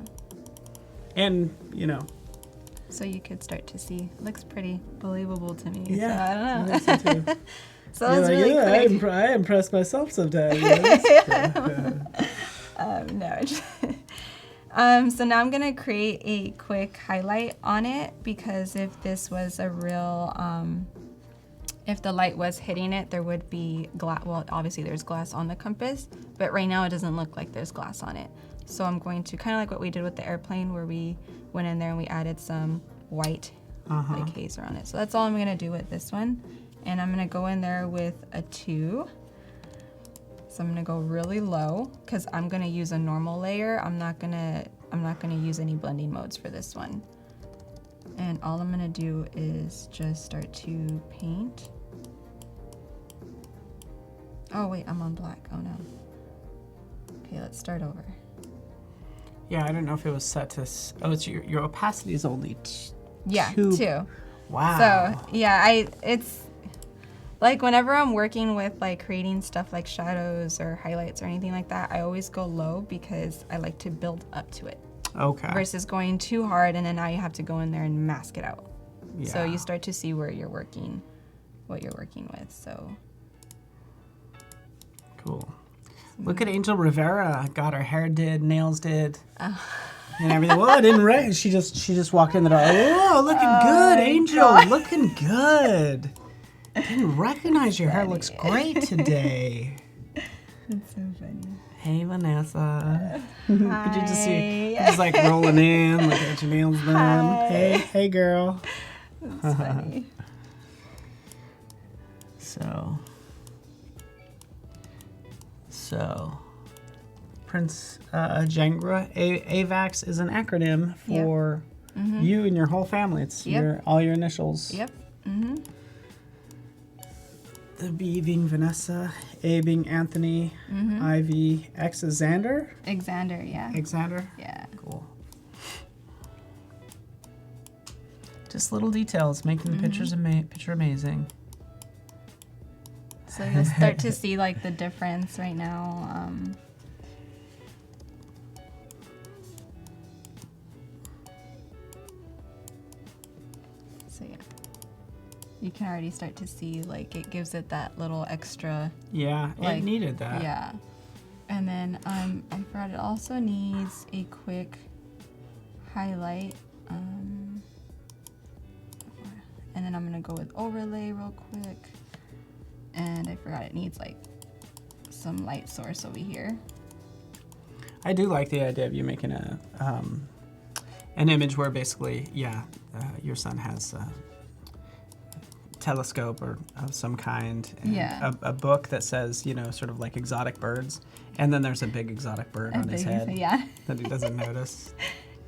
And, you know. So you could start to see. Looks pretty believable to me. Yeah, so I don't know. I think so too. So that was really quick. I impress myself sometimes. No. So now I'm gonna create a quick highlight on it, because if this was a real, if the light was hitting it, there would be glass. Well, obviously there's glass on the compass, but right now it doesn't look like there's glass on it. So I'm going to kind of like what we did with the airplane, where we went in there and we added some white like haze around it. So that's all I'm gonna do with this one. And I'm gonna go in there with a 2. So I'm gonna go really low, because I'm gonna use a normal layer. I'm not gonna use any blending modes for this one. And all I'm gonna do is just start to paint. Oh wait, I'm on black. Oh no. Okay, let's start over. Yeah, I don't know if it was set to... Oh, it's your opacity is only Yeah, 2. 2. Wow. So, yeah, it's... Like, whenever I'm working with, like, creating stuff like shadows or highlights or anything like that, I always go low because I like to build up to it. Okay. Versus going too hard and then now you have to go in there and mask it out. Yeah. So you start to see where you're working, what you're working with, so. Cool. Look at Angel Rivera. Got her hair did, nails did, and everything. Well, I didn't recognize. She just walked in the door. Oh, looking good, Angel. God. Looking good. Didn't recognize your hair looks great today. That's so funny. Hey, Vanessa. Hi. Could you just see? Just like rolling in, looking at your nails done. Hi. Hey, girl. That's funny. So, Prince Jangra, Aivax is an acronym for you and your whole family. It's all your initials. Yep. Mm-hmm. The B being Vanessa, A being Anthony, Ivy, X is Xander? Xander, yeah. Xander? Yeah. Cool. Just little details, making the picture amazing. So you'll start to see like the difference right now. So yeah, you can already start to see like it gives it that little extra. Yeah, like, it needed that. Yeah, and then I forgot it also needs a quick highlight. And then I'm gonna go with overlay real quick. And I forgot it needs like some light source over here. I do like the idea of you making an image where basically, your son has a telescope or of some kind, and a book that says, sort of like exotic birds, and then there's a big exotic bird on his head that he doesn't notice.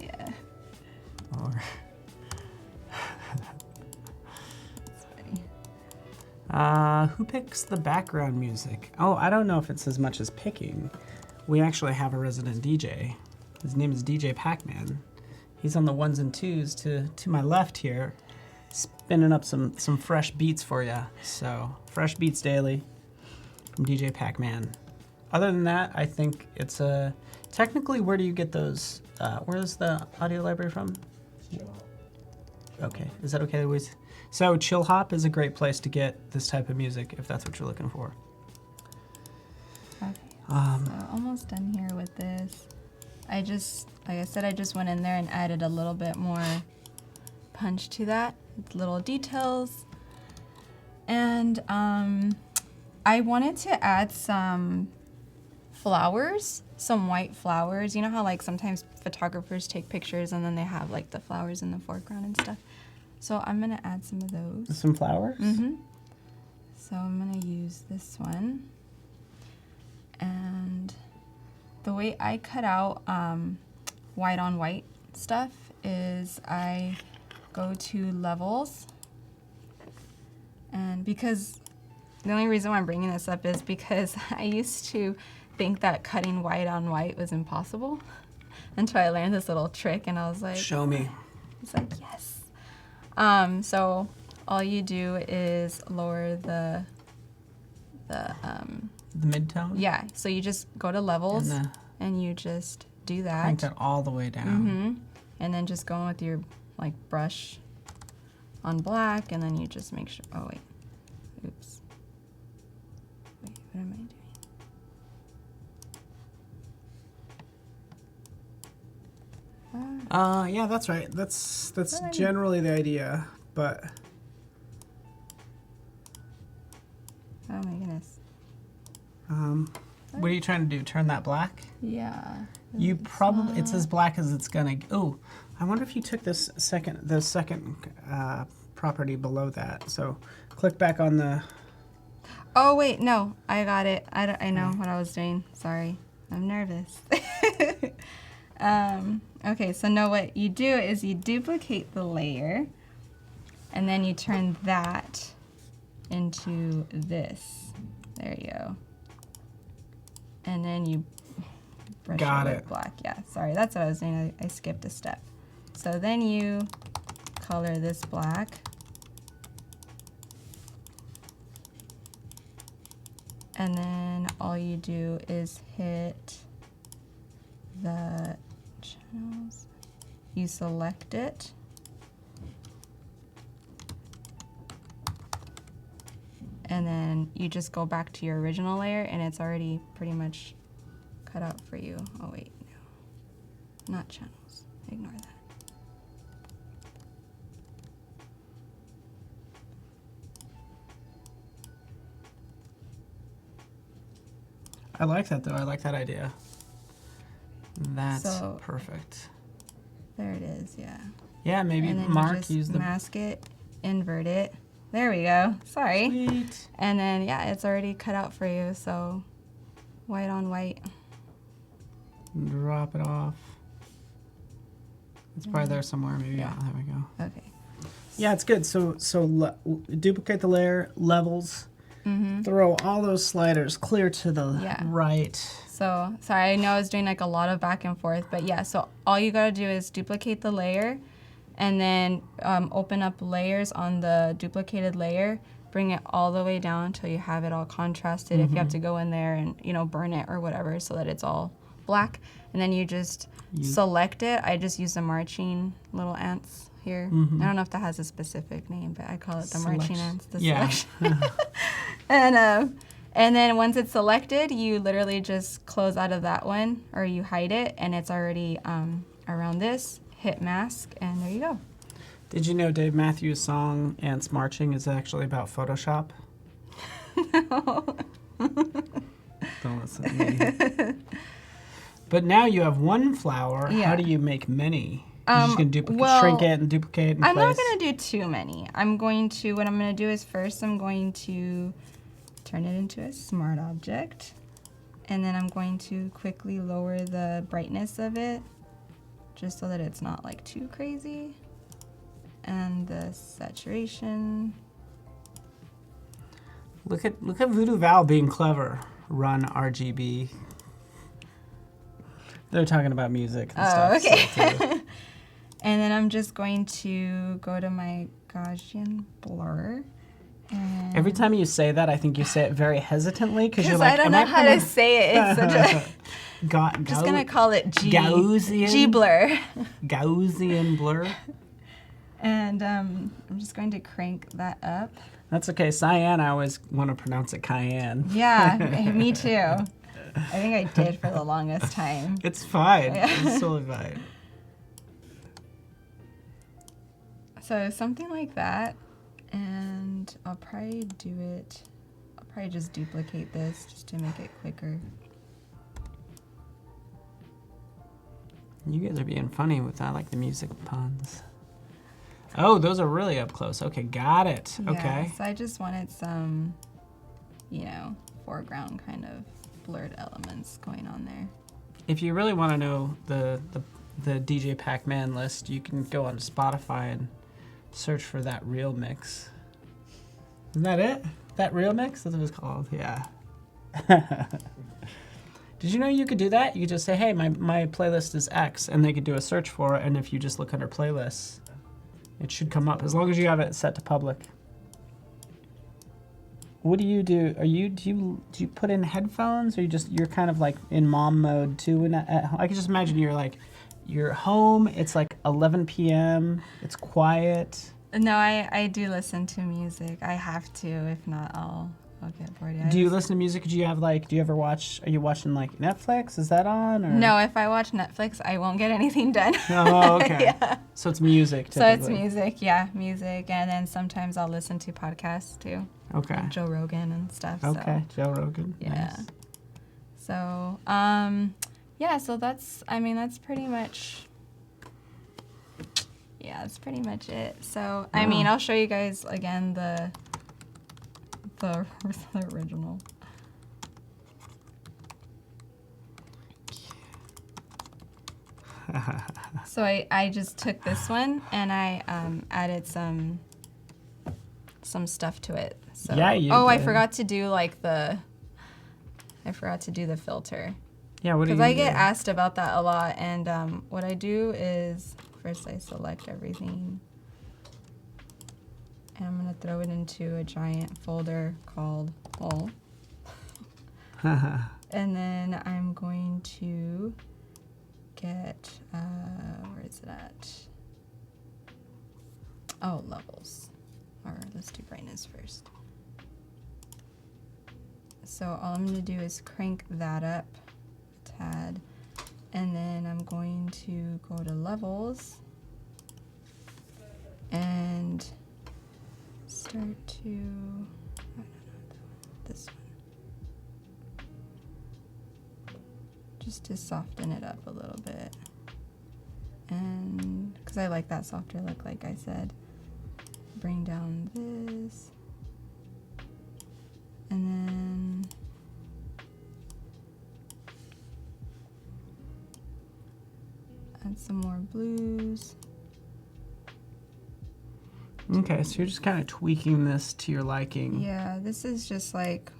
Yeah. Or who picks the background music? Oh, I don't know if it's as much as picking. We actually have a resident DJ. His name is DJ Pac-Man. He's on the 1s and 2s to my left here, spinning up some fresh beats for you. So, fresh beats daily from DJ Pac-Man. Other than that, I think it's technically, where do you get those? Where's the audio library from? Okay, is that okay? So Chill Hop is a great place to get this type of music if that's what you're looking for. Okay, so almost done here with this. Like I said, I just went in there and added a little bit more punch to that, little details. And I wanted to add some flowers, some white flowers. You know how like sometimes photographers take pictures and then they have like the flowers in the foreground and stuff? So I'm gonna add some of those. Some flowers? Mm-hmm. So I'm gonna use this one. And the way I cut out white on white stuff is I go to levels. And because the only reason why I'm bringing this up is because I used to think that cutting white on white was impossible until I learned this little trick and I was like, show me. It's like, yes. So all you do is lower the mid-tone? Yeah, so you just go to levels and you just do that. Crank that all the way down. Mm-hmm. And then just go in with your like brush on black and then you just make sure, oh wait, oops. Wait, what am I doing? Yeah, that's right. That's generally the idea, but oh my goodness. what are you trying to do? Turn that black? Yeah. You probably it's as black as it's gonna. Oh, I wonder if you took the second property below that. So click back on the. Oh wait, no, I got it. I know what I was doing. Sorry, I'm nervous. Okay, so now what you do is you duplicate the layer and then you turn that into this. There you go. And then you brush Got it it. with black. Yeah, sorry, that's what I was doing. I skipped a step. So then you color this black. And then all you do is hit the channels. You select it. And then you just go back to your original layer and it's already pretty much cut out for you. Oh wait, no, not channels, ignore that. I like that though. I like that idea. That's So, perfect. There it is, yeah. Yeah, maybe And then Mark you just use the mask it, invert it. There we go, sorry. Sweet. And then, yeah, it's already cut out for you, so white on white. Drop it off. It's probably there somewhere. Maybe. Yeah. Yeah. There we go. Okay. Yeah, it's good. So duplicate the layer, levels, throw all those sliders clear to the right. So, sorry, I know I was doing like a lot of back and forth, but yeah, so all you gotta do is duplicate the layer and then open up layers on the duplicated layer, bring it all the way down until you have it all contrasted. If you have to go in there and, you know, burn it or whatever so that it's all black, and then you just select it. I just use the marching little ants here. I don't know if that has a specific name, but I call it the marching ants, the selection. And then once it's selected, you literally just close out of that one, or you hide it, and it's already around this. Hit mask, and there you go. Did you know Dave Matthews' song Ants Marching is actually about Photoshop? No. Don't listen to me. But now you have one flower. Yeah. How do you make many? You're just going to shrink it and duplicate and I'm not going to do too many. What I'm going to do is first I'm going to turn it into a smart object. And then I'm going to quickly lower the brightness of it, just so that it's not like too crazy. And the saturation. Look at Voodoo Val being clever. Run RGB. They're talking about music and stuff. Okay. So And then I'm just going to go to my Gaussian blur. And every time you say that, I think you say it very hesitantly because you're like, I don't know how to say it. It's such a. I'm just gonna call it Gaussian blur. Gaussian blur. And I'm just going to crank that up. That's okay. Cyan, I always want to pronounce it cayenne. Yeah, me too. I think I did for the longest time. It's fine. Yeah. It's totally fine. So something like that, and I'll probably just duplicate this just to make it quicker. You guys are being funny with that, like the music puns. Oh, those are really up close. Okay, got it. Yeah, Okay. so I just wanted some, foreground kind of blurred elements going on there. If you really want to know the DJ Pac-Man list, you can go on Spotify and search for That Real Mix. Isn't that it? That Real Mix? That's what it's called. Yeah. Did you know you could do that? You could just say, hey, my playlist is X, and they could do a search for it, and if you just look under playlists, it should come up, as long as you have it set to public. What do you do? Do you put in headphones, or you're kind of like in mom mode too? And I can just imagine you're home. It's like 11 p.m. It's quiet. No, I do listen to music. I have to. If not, I'll get bored. Yeah, Do you listen to music? Do you ever watch? Are you watching like Netflix? Is that on? Or? No, if I watch Netflix, I won't get anything done. Oh, okay. Yeah. So it's music. So it's music, yeah, music, and then sometimes I'll listen to podcasts too. Okay. Like Joe Rogan and stuff. Okay, so. Joe Rogan. Yeah. Nice. So, so that's pretty much. Yeah, that's pretty much it. So, I'll show you guys again the original. So I just took this one and I added some stuff to it. So, yeah, you I did. forgot to do the filter. Yeah, what do you Because I do? get asked about that a lot, and what I do is first I select everything, and I'm gonna throw it into a giant folder called All. And then I'm going to get, where is it at? Oh, levels. Or let's do brightness first. So all I'm going to do is crank that up a tad. And then I'm going to go to levels and start to, this one. Just to soften it up a little bit. And because I like that softer look, like I said. Bring down this. And then add some more blues. Okay, so you're just kind of tweaking this to your liking. Yeah, this is just like,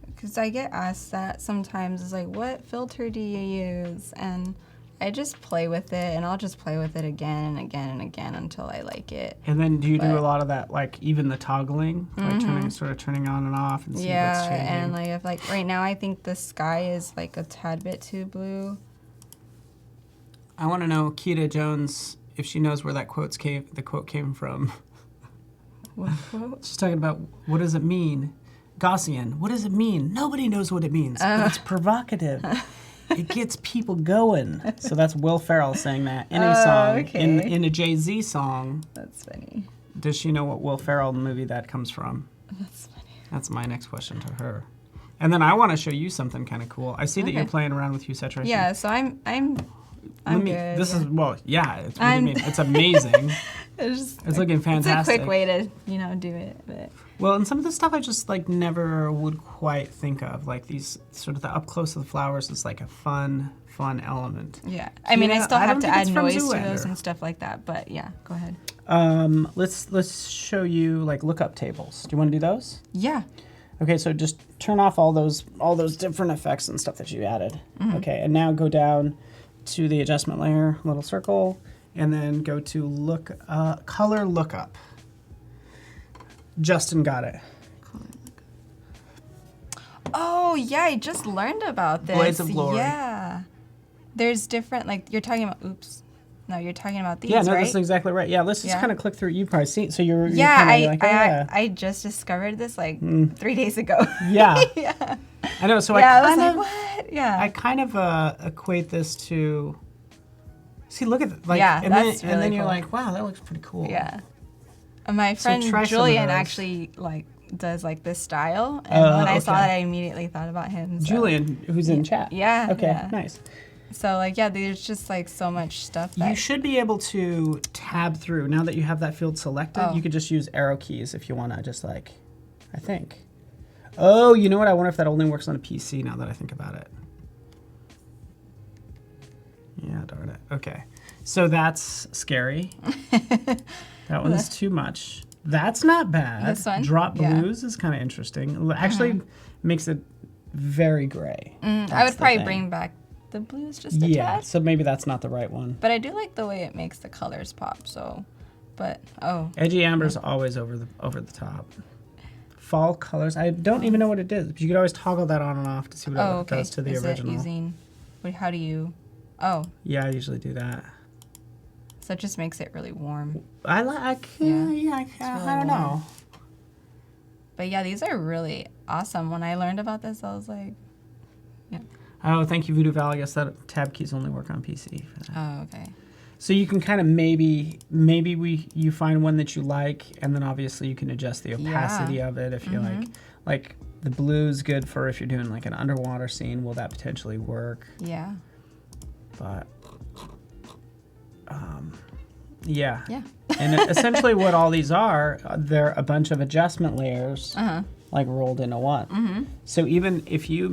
because I get asked that sometimes, it's like, what filter do you use? And I just play with it, and I'll just play with it again and again and again until I like it. And then do you do a lot of that, like even the toggling, like turning on and off and see what's changing? Yeah, and like if like right now I think the sky is like a tad bit too blue. I want to know Keita Jones if she knows where that the quote came from. What quote? She's talking about what does it mean? Gaussian. What does it mean? Nobody knows what it means. But it's provocative. It gets people going. So that's Will Ferrell saying that in a song, okay. in a Jay-Z song. That's funny. Does she know what Will Ferrell movie that comes from? That's funny. That's my next question to her. And then I want to show you something kind of cool. I see that you're playing around with hue saturation. Yeah, so I'm good. This yeah. is, well, yeah, it's, what do you mean? It's amazing. It's looking fantastic. It's a quick way to, do it. But. Well, and some of the stuff I just like never would quite think of. Like these sort of the up close of the flowers is like a fun element. Yeah. I mean, I still have to add noise to Zoolander. those and stuff like that, but yeah, go ahead. Let's show you like lookup tables. Do you want to do those? Yeah. Okay, so just turn off all those different effects and stuff that you added. Okay, and now go down to the adjustment layer, little circle, and then go to color lookup. Justin got it. Oh, yeah, I just learned about this. Blades of Glory. Yeah. There's different, like, you're talking about, you're talking about these, Yeah, no, right? that's exactly right. Yeah, let's just kind of click through. You've probably seen, so you're Yeah, kind of like, I just discovered this, like, 3 days ago. Yeah. Yeah. I know, so Yeah, I was kind like, of, what? Yeah. I kind of equate this to, see, look at it. Like, Yeah, and that's then, really and then you're cool. like, wow, that looks pretty cool. Yeah. My So friend try some of Julian those. actually, like, does, like, this style. And when I saw okay. that, I immediately thought about him. So. Julian, who's in chat. Yeah. Okay, yeah. nice. So, like, yeah, there's just, like, so much stuff that... You should be able to tab through. Now that you have that field selected, you could just use arrow keys if you want to just, like, I think. Oh, you know what? I wonder if that only works on a PC now that I think about it. Yeah, darn it. Okay. So that's scary. That one's too much. That's not bad. This one? Drop Yeah. blues is kind of interesting. Actually makes it very gray. I That's would the probably thing. bring back the blues just a Yeah, tad. so maybe that's not the right one. But I do like the way it makes the colors pop, so... But, Edgy amber's always over the top. Fall colors. I don't even know what it is, but you could always toggle that on and off to see what it okay. does to the Is original. it using... How do you... Oh, Yeah, I usually do that. so it just makes it really warm. I don't warm. know. But yeah, these are really awesome. When I learned about this, I was like... Oh, thank you, Voodoo Val. I guess that tab keys only work on PC. For that. Oh, okay. So you can kind of maybe you find one that you like, and then obviously you can adjust the opacity of it if you like. Like the blue's good for if you're doing like an underwater scene. Will that potentially work? Yeah. But yeah. Yeah. And essentially what all these are, they're a bunch of adjustment layers like rolled into one. So even if you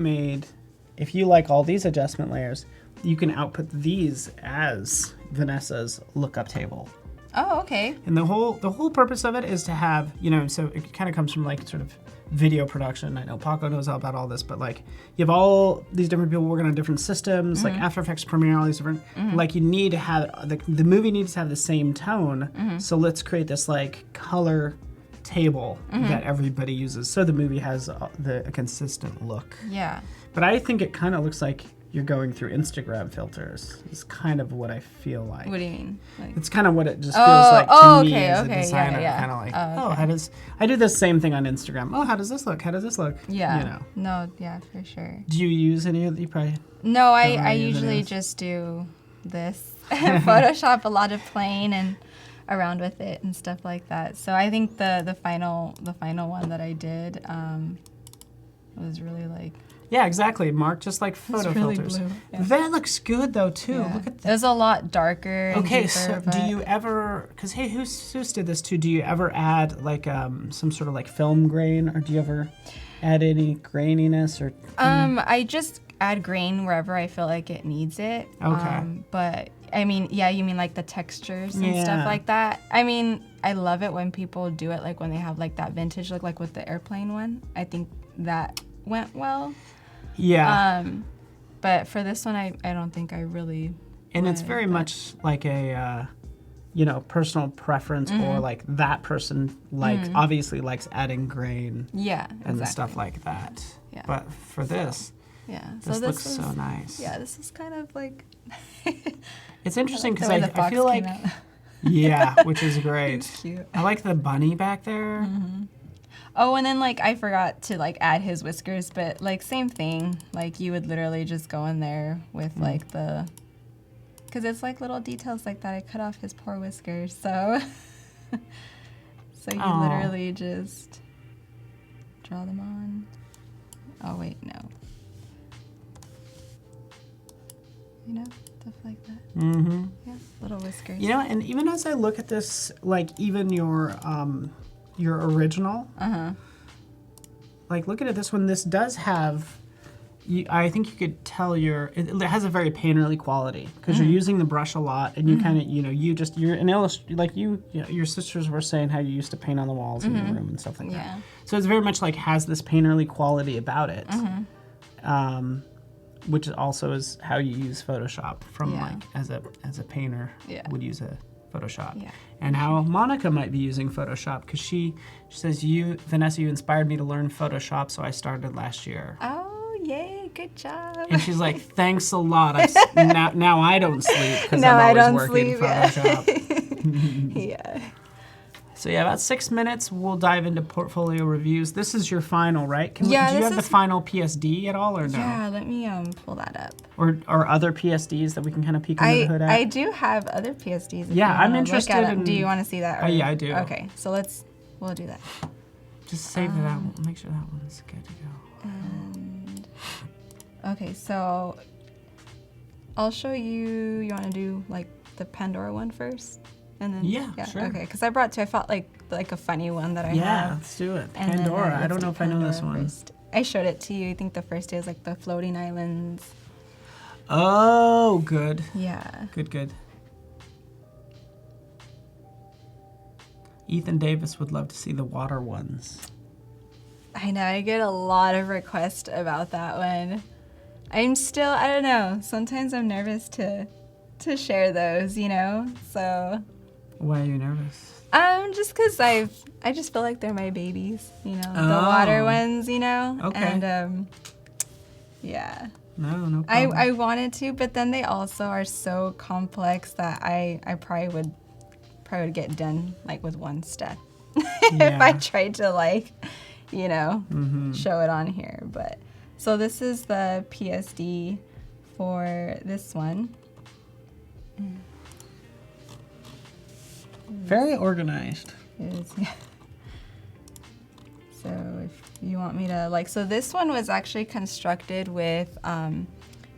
like all these adjustment layers, you can output these as Vanessa's lookup table. Oh, okay. And the whole purpose of it is to have, so it kind of comes from like sort of video production. I know Paco knows all about all this, but like you have all these different people working on different systems, like After Effects, Premiere, all these different, like you need to have, the movie needs to have the same tone. So let's create this like color table that everybody uses so the movie has a consistent look. Yeah. But I think it kind of looks like you're going through Instagram filters. It's kind of what I feel like. What do you mean? Like... It's kind of what it just feels like to me as a okay, designer. yeah. Kind of like, how does... I do the same thing on Instagram. Oh, how does this look? How does this look? Yeah. No, yeah, for sure. Do you use any of the... You probably... No, I usually just do this. Photoshop a lot of plane and around with it and stuff like that. So I think the final one that I did was really like... Yeah, exactly. Mark, just like photo filters. Blue. Yeah. That looks good though too. Yeah. Look at that. It was a lot darker. Okay, and deeper, so do you ever? Because hey, who's did this too? Do you ever add like some sort of like film grain, or do you ever add any graininess or? I just add grain wherever I feel like it needs it. Okay. But I mean, yeah, you mean like the textures and stuff like that. I mean, I love it when people do it, like when they have like that vintage look, like with the airplane one. I think that went well. Yeah. But for this one, I don't think I really. And it's very much like a, personal preference, or like that person obviously likes adding grain. Yeah. And stuff like that. Yeah. But for this, this looks so nice. Yeah, this is kind of like. It's interesting because I feel like. Yeah, which is great. It's cute. I like the bunny back there. Oh, and then like I forgot to like add his whiskers, but like same thing. Like you would literally just go in there with like because it's like little details like that. I cut off his poor whiskers, so you literally just draw them on. Oh wait, no. Stuff like that. Yeah, little whiskers. And even as I look at this, like even your original. Like looking at this one, this does have. I think you could tell it has a very painterly quality because you're using the brush a lot, and you kind of you're an like your sisters were saying how you used to paint on the walls in your room and stuff like that. So it's very much like has this painterly quality about it, which also is how you use Photoshop from like as a painter would use a Photoshop. Yeah. And how Monica might be using Photoshop because she says Vanessa, you inspired me to learn Photoshop, so I started last year. Oh, yay, good job. And she's like, thanks a lot. Now I don't sleep because I'm always working Photoshop. Yeah. So yeah, about 6 minutes, we'll dive into portfolio reviews. This is your final, right? Do you have the final PSD at all or no? Yeah, let me pull that up. Or other PSDs that we can kind of peek under the hood at? I do have other PSDs. Yeah, I'm interested in... Do you want to see that? Yeah, I do. Okay, so we'll do that. Just save that one. Make sure that one's good to go. And, okay, so I'll show you. You want to do like the Pandora one first? And then, yeah, sure. Okay, because I brought two. I felt like a funny one that I have. Yeah, let's do it. Pandora. I don't know if I know this one. First. I showed it to you. I think the first day was like the floating islands. Oh, good. Yeah. Good. Ethan Davis would love to see the water ones. I know. I get a lot of requests about that one. I'm still, I don't know. Sometimes I'm nervous to share those, so... Why are you nervous? Just because I just feel like they're my babies, the water ones, Okay. And, yeah. No problem. I wanted to, but then they also are so complex that I probably would get done, like, with one step. If I tried to, like, show it on here. But, so this is the PSD for this one. Very organized. It is, yeah. So if you want me to, so this one was actually constructed with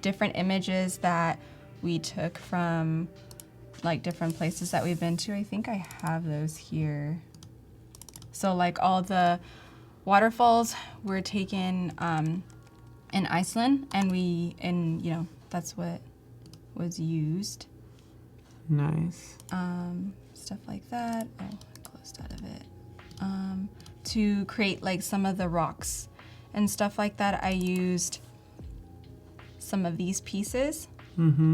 different images that we took from, different places that we've been to. I think I have those here. So, all the waterfalls were taken in Iceland, and that's what was used. Nice. stuff like that. Oh, I closed out of it. To create like some of the rocks and stuff like that, I used some of these pieces.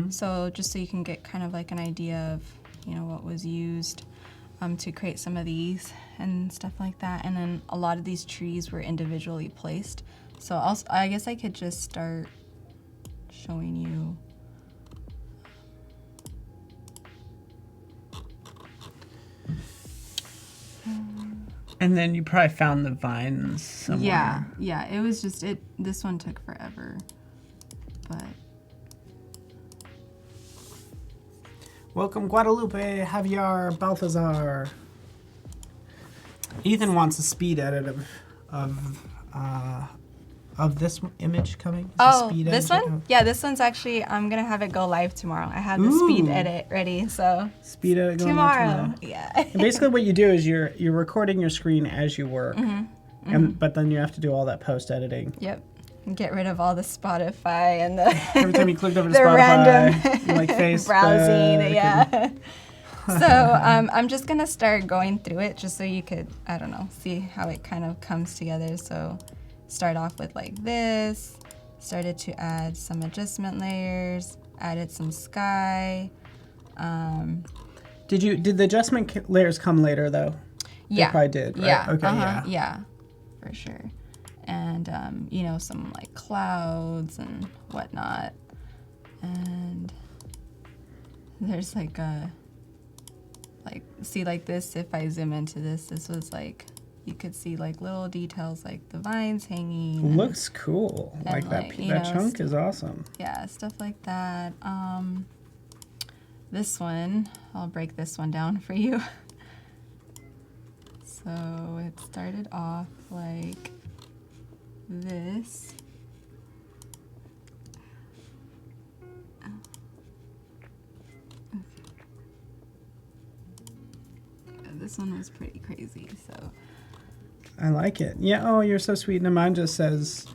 So just so you can get kind of like an idea of, you know, what was used to create some of these and stuff like that. And then a lot of these trees were individually placed. So I guess I could just start showing you. And then you probably found the vines somewhere. Yeah, it was just, this one took forever, but. Welcome, Guadalupe, Javier, Balthazar. Ethan wants a speed edit of this image coming. This one? Yeah, this one's actually, I'm going to have it go live tomorrow. I have the speed edit ready, so. Speed edit going tomorrow. Yeah. And basically what you do is you're recording your screen as you work, but then you have to do all that post editing. Yep. And get rid of all the Spotify and the every time you clicked over to the Spotify, random you like Facebook browsing. Yeah. So I'm just going to start going through it just so you could, I don't know, see how it kind of comes together. So start off with like this, started to add some adjustment layers, added some sky. Did the adjustment layers come later though? Yeah. They probably did, right? Yeah. Okay, Yeah, for sure. And, you know, some like clouds and whatnot. And there's like see like this, if I zoom into this was like, you could see like little details like the vines hanging. Looks cool. Like that chunk is awesome. Yeah, stuff like that. This one, I'll break this one down for you. So it started off like this. This one was pretty crazy, so. I like it. Yeah, oh, you're so sweet. And mine just says,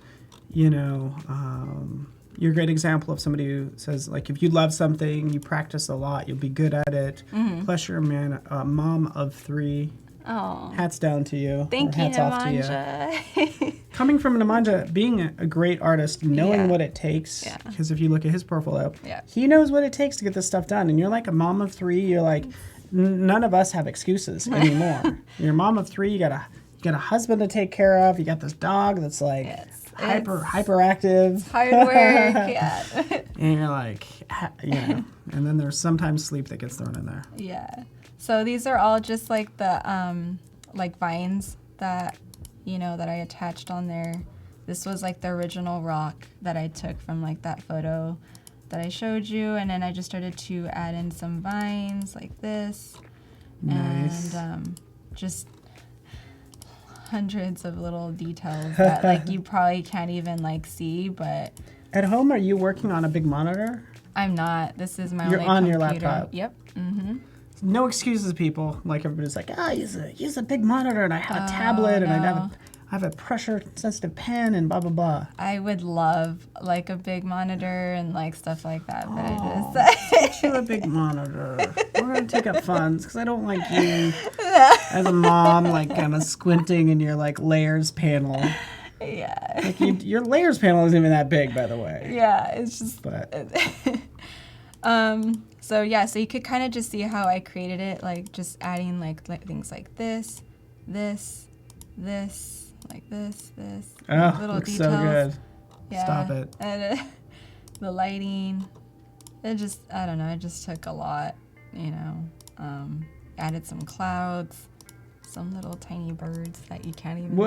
you know, you're a great example of somebody who says, like, if you love something, you practice a lot, you'll be good at it. Plus, you're a mom of 3. Oh. Hats down to you. Thank you, hats off to you. Coming from Nemanja, being a great artist, knowing what it takes, because if you look at his portfolio, he knows what it takes to get this stuff done. And you're like a mom of 3, you're like, none of us have excuses anymore. You're a mom of 3, you got a husband to take care of, you got this dog that's like hyperactive. Hard work, yeah. And you're like, you know, and then there's sometimes sleep that gets thrown in there. Yeah. So these are all just like the like vines that, you know, that I attached on there. This was like the original rock that I took from like that photo that I showed you, and then I just started to add in some vines like this. Nice. And just hundreds of little details that like you probably can't even like see, but at home, are you working on a big monitor? I'm not. This is my You're only on computer. your laptop. Yep. No excuses, people. Like everybody's like, use a big monitor, and I have a tablet, and I have a pressure-sensitive pen, and blah blah blah. I would love like a big monitor and like stuff like that, but I just Get you a big monitor. We're gonna take up funds because I don't like you as a mom, like kind of squinting in your like layers panel. Yeah. Like your layers panel isn't even that big, by the way. Yeah, it's just. But. So yeah, so you could kind of just see how I created it, like just adding like things like this, like this, Oh, little looks details. so good. Yeah. Stop it. And the lighting, it just, I don't know, it just took a lot, you know. Added some clouds, some little tiny birds that you can't even see.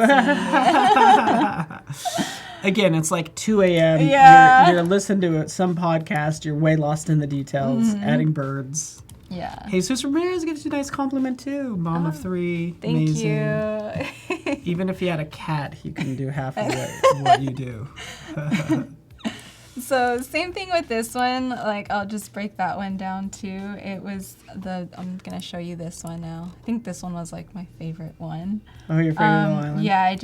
Again, it's like 2 a.m. Yeah. You're listening to some podcast. You're way lost in the details, adding birds. Yeah. Jesus Ramirez gives you a nice compliment too. Mom of 3. Thank amazing. you. Even if he had a cat, he couldn't do half of what you do. So same thing with this one. Like I'll just break that one down too. It was I'm gonna show you this one now. I think this one was like my favorite one. Oh, your favorite island? Yeah, if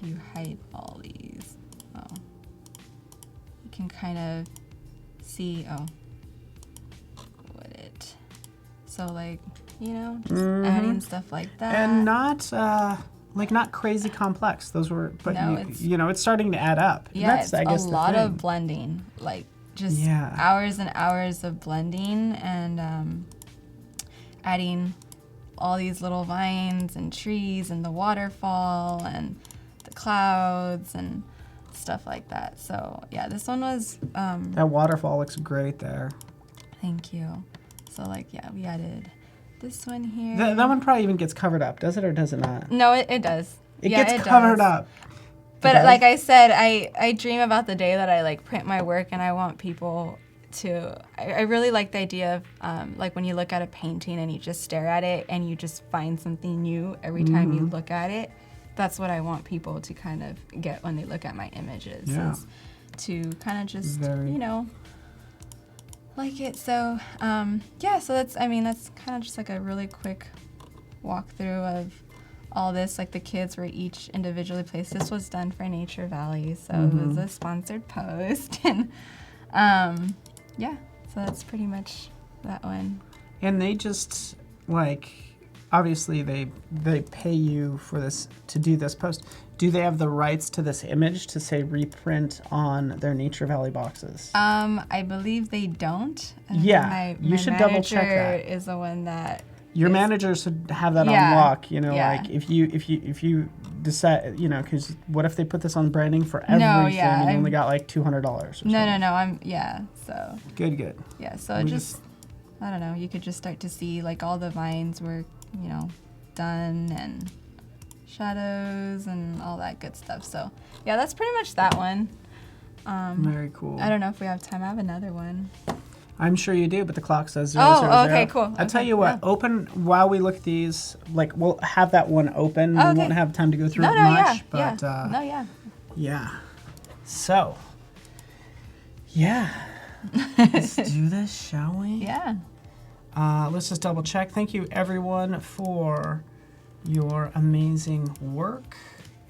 you hide all these, you can kind of see, what So like, just adding stuff like that. And not crazy complex. Those were, but No, it's starting to add up. Yeah, That's, it's I guess, a lot of blending, like just hours and hours of blending and adding all these little vines and trees and the waterfall and the clouds and stuff like that. So yeah, this one was that waterfall looks great there. Thank you. So like, yeah, we added this one here. That one probably even gets covered up, does it, or does it not? No, it does. It gets covered up. But like I said, I dream about the day that I like print my work, and I want people to. I really like the idea of like when you look at a painting and you just stare at it and you just find something new every time you look at it. That's what I want people to kind of get when they look at my images. Is to kind of just like it. So so that's kind of just like a really quick walkthrough of all this. Like the kids were each individually placed. This was done for Nature Valley, so it was a sponsored post. And so that's pretty much that one. And they just like, obviously they pay you for this, to do this post. Do they have the rights to this image to say reprint on their Nature Valley boxes? I believe they don't. Yeah, you should double check that. My manager is the one that. Your manager should have that on lock. Like if you decide, because what if they put this on branding for everything and you only got like $200? No. So. Good. Yeah. So I don't know. You could just start to see like all the vines were, done and shadows and all that good stuff. So yeah, that's pretty much that one. Very cool. I don't know if we have time. I have another one. I'm sure you do, but the clock says 0, okay, cool. I'll tell you what, open while we look at these, like we'll have that one open. We won't have time to go through it much, but yeah. So, let's do this, shall we? Yeah. Let's just double check. Thank you everyone for your amazing work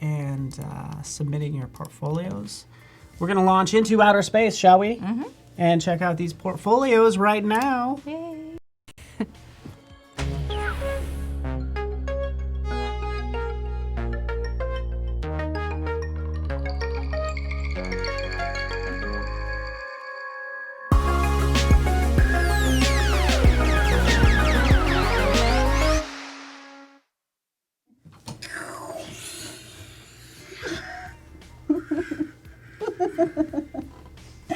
and submitting your portfolios. We're going to launch into outer space, shall we? Mm-hmm. And check out these portfolios right now. Yay.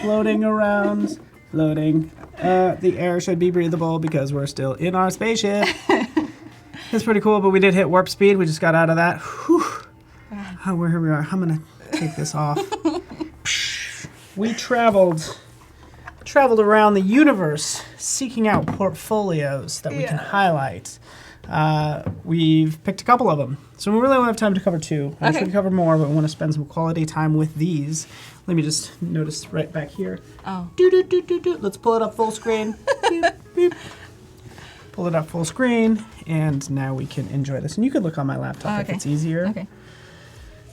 Floating around, floating. The air should be breathable because we're still in our spaceship. It's pretty cool, but we did hit warp speed. We just got out of that. Whew. Oh, here we are. I'm gonna take this off. We traveled around the universe seeking out portfolios that we can highlight. We've picked a couple of them, so we really don't have time to cover 2. I wish we could cover more, but we want to spend some quality time with these. Let me just notice right back here. Oh. Let's pull it up full screen. Beep, beep. Pull it up full screen, and now we can enjoy this. And you could look on my laptop if it's easier. Okay.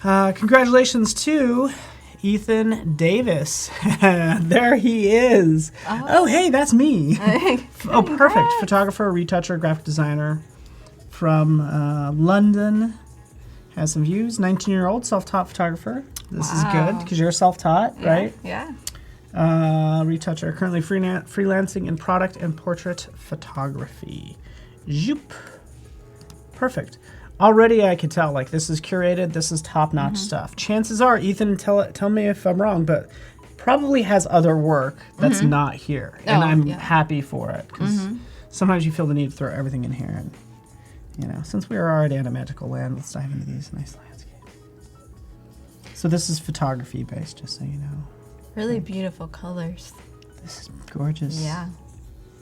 Congratulations to Ethan Davis. There he is. Oh, hey, that's me. Oh, perfect. Photographer, retoucher, graphic designer from London. Has some views. 19-year-old self-taught photographer. This is good because you're self-taught, right? Yeah. Retoucher, currently freelancing in product and portrait photography. Zoop. Perfect. Already I could tell, like, this is curated, this is top-notch stuff. Chances are, Ethan, tell me if I'm wrong, but probably has other work that's not here. And I'm happy for it, because sometimes you feel the need to throw everything in here. And, since we are already in a magical land, let's dive into these nice landscapes. So this is photography-based, just so you know. Really beautiful colors. This is gorgeous. Yeah.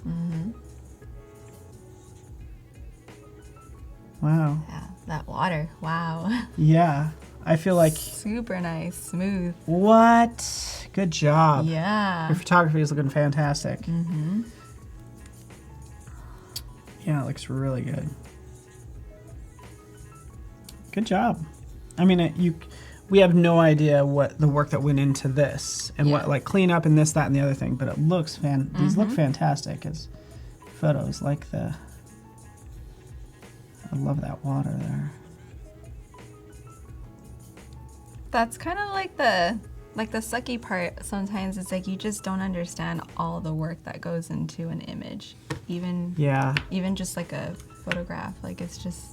Mm-hmm. Wow. Yeah, that water. Wow. Yeah. I feel like... Super nice. Smooth. What? Good job. Yeah. Your photography is looking fantastic. Mm-hmm. Yeah, it looks really good. Good job. I mean, we have no idea what the work that went into this and what, like, cleanup and this, that, and the other thing, but it looks these look fantastic as photos. I love that water there. That's kind of like the sucky part sometimes. It's like you just don't understand all the work that goes into an image. Even just like a photograph. Like it's just...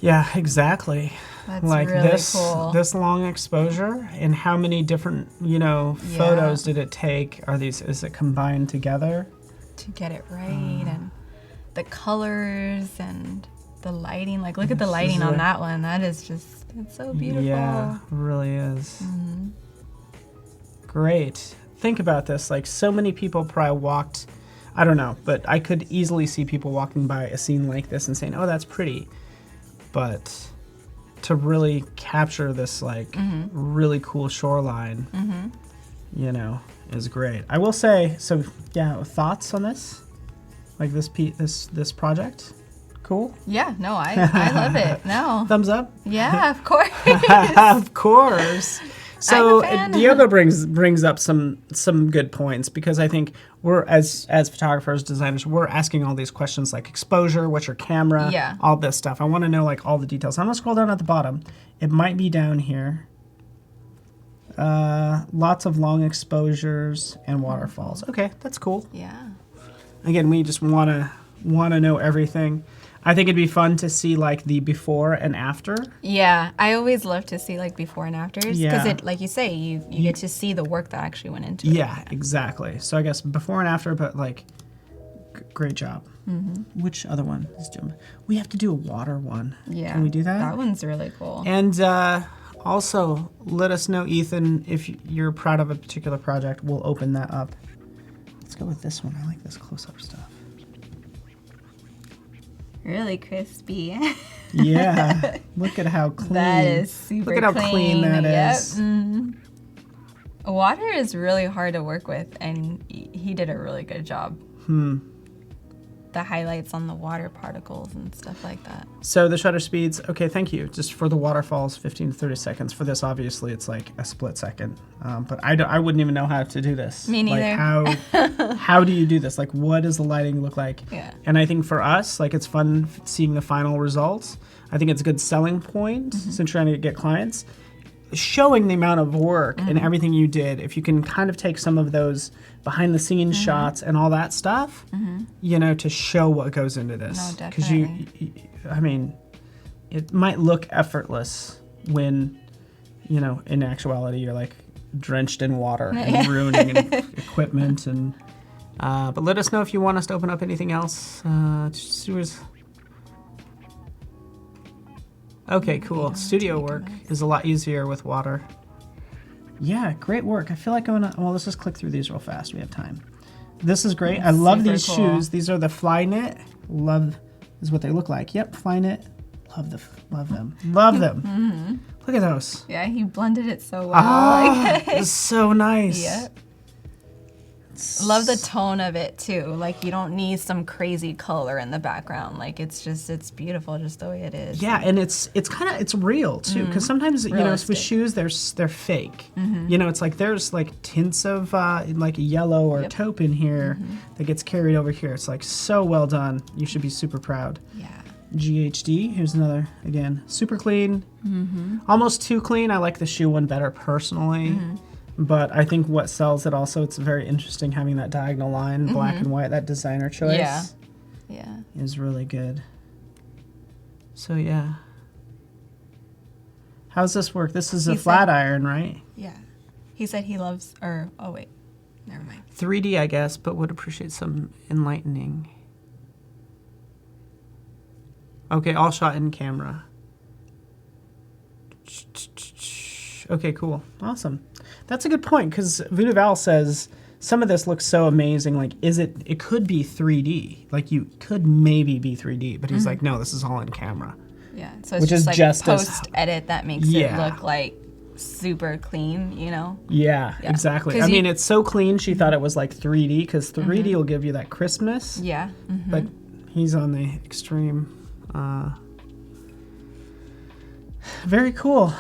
Yeah, exactly. That's like really this, cool. This long exposure, and how many different, photos did it take? Is it combined together? To get it right, and the colors and the lighting. Like, look at the lighting on that one. That is just, it's so beautiful. Yeah, it really is. Mm-hmm. Great. Think about this. Like, so many people probably walked, I don't know, but I could easily see people walking by a scene like this and saying, oh, that's pretty. But to really capture this, really cool shoreline, is great. I will say, thoughts on this? Like this project? Cool? Yeah, no, I love it. No. Thumbs up? Yeah, of course. Of course. So Diogo brings up some good points, because I think we're as photographers, designers, we're asking all these questions like exposure, what's your camera, all this stuff. I want to know all the details. I'm gonna scroll down at the bottom. It might be down here. Lots of long exposures and waterfalls. Okay, that's cool. Yeah. Again, we just wanna know everything. I think it'd be fun to see the before and after. Yeah, I always love to see before and afters, because it, like you say, you get to see the work that actually went into it. Yeah, exactly. So I guess before and after, but great job. Mm-hmm. Which other one is doing? We have to do a water one. Yeah, can we do that? That one's really cool. And also, let us know, Ethan, if you're proud of a particular project. We'll open that up. Let's go with this one. I like this close-up stuff. Really crispy. Yeah. Look at how clean. That is super clean. Look at how clean that is. Mm-hmm. Water is really hard to work with, and he did a really good job. The highlights on the water particles and stuff like that. So the shutter speeds, okay, thank you. Just for the waterfalls, 15 to 30 seconds. For this, obviously, it's a split second. But I wouldn't even know how to do this. Me neither. How do you do this? What does the lighting look like? Yeah. And I think for us, it's fun seeing the final results. I think it's a good selling point since you're trying to get clients. Showing the amount of work and everything you did, if you can kind of take some of those behind the scenes shots and all that stuff, to show what goes into this. No, definitely. Because it might look effortless when, in actuality you're drenched in water and ruining equipment. And but let us know if you want us to open up anything else. Okay, cool. Studio work is a lot easier with water. Yeah, great work. I feel like let's just click through these real fast. We have time. This is great. I love these shoes. These are the fly knit. Love is what they look like. Yep, fly knit. Love them. Love them. Look at those. Yeah, he blended it so well. It's so nice. Yep. Love the tone of it too. You don't need some crazy color in the background. It's beautiful just the way it is. Yeah, and it's real too, because sometimes with shoes they're fake. It's there's tints of yellow or taupe in here that gets carried over here. It's so well done. You should be super proud. Yeah. GHD. Here's another, again, super clean. Almost too clean. I like the shoe one better personally. But I think what sells it also, it's very interesting having that diagonal line, black and white, that designer choice. Yeah. Is really good. So yeah. How's this work? This is a flat iron, right? Yeah. He said he loves, never mind. 3D, I guess, but would appreciate some enlightening. Okay, all shot in camera. Okay, cool. Awesome. That's a good point, because Voodoo Val says some of this looks so amazing. It could be 3D. You could maybe be 3D, but he's no, this is all in camera. Yeah, so it's just post-edit that makes it look super clean, Yeah, exactly. I mean, it's so clean, she thought it was 3D, because 3D will give you that crispness. Yeah. But he's on the extreme. Very cool.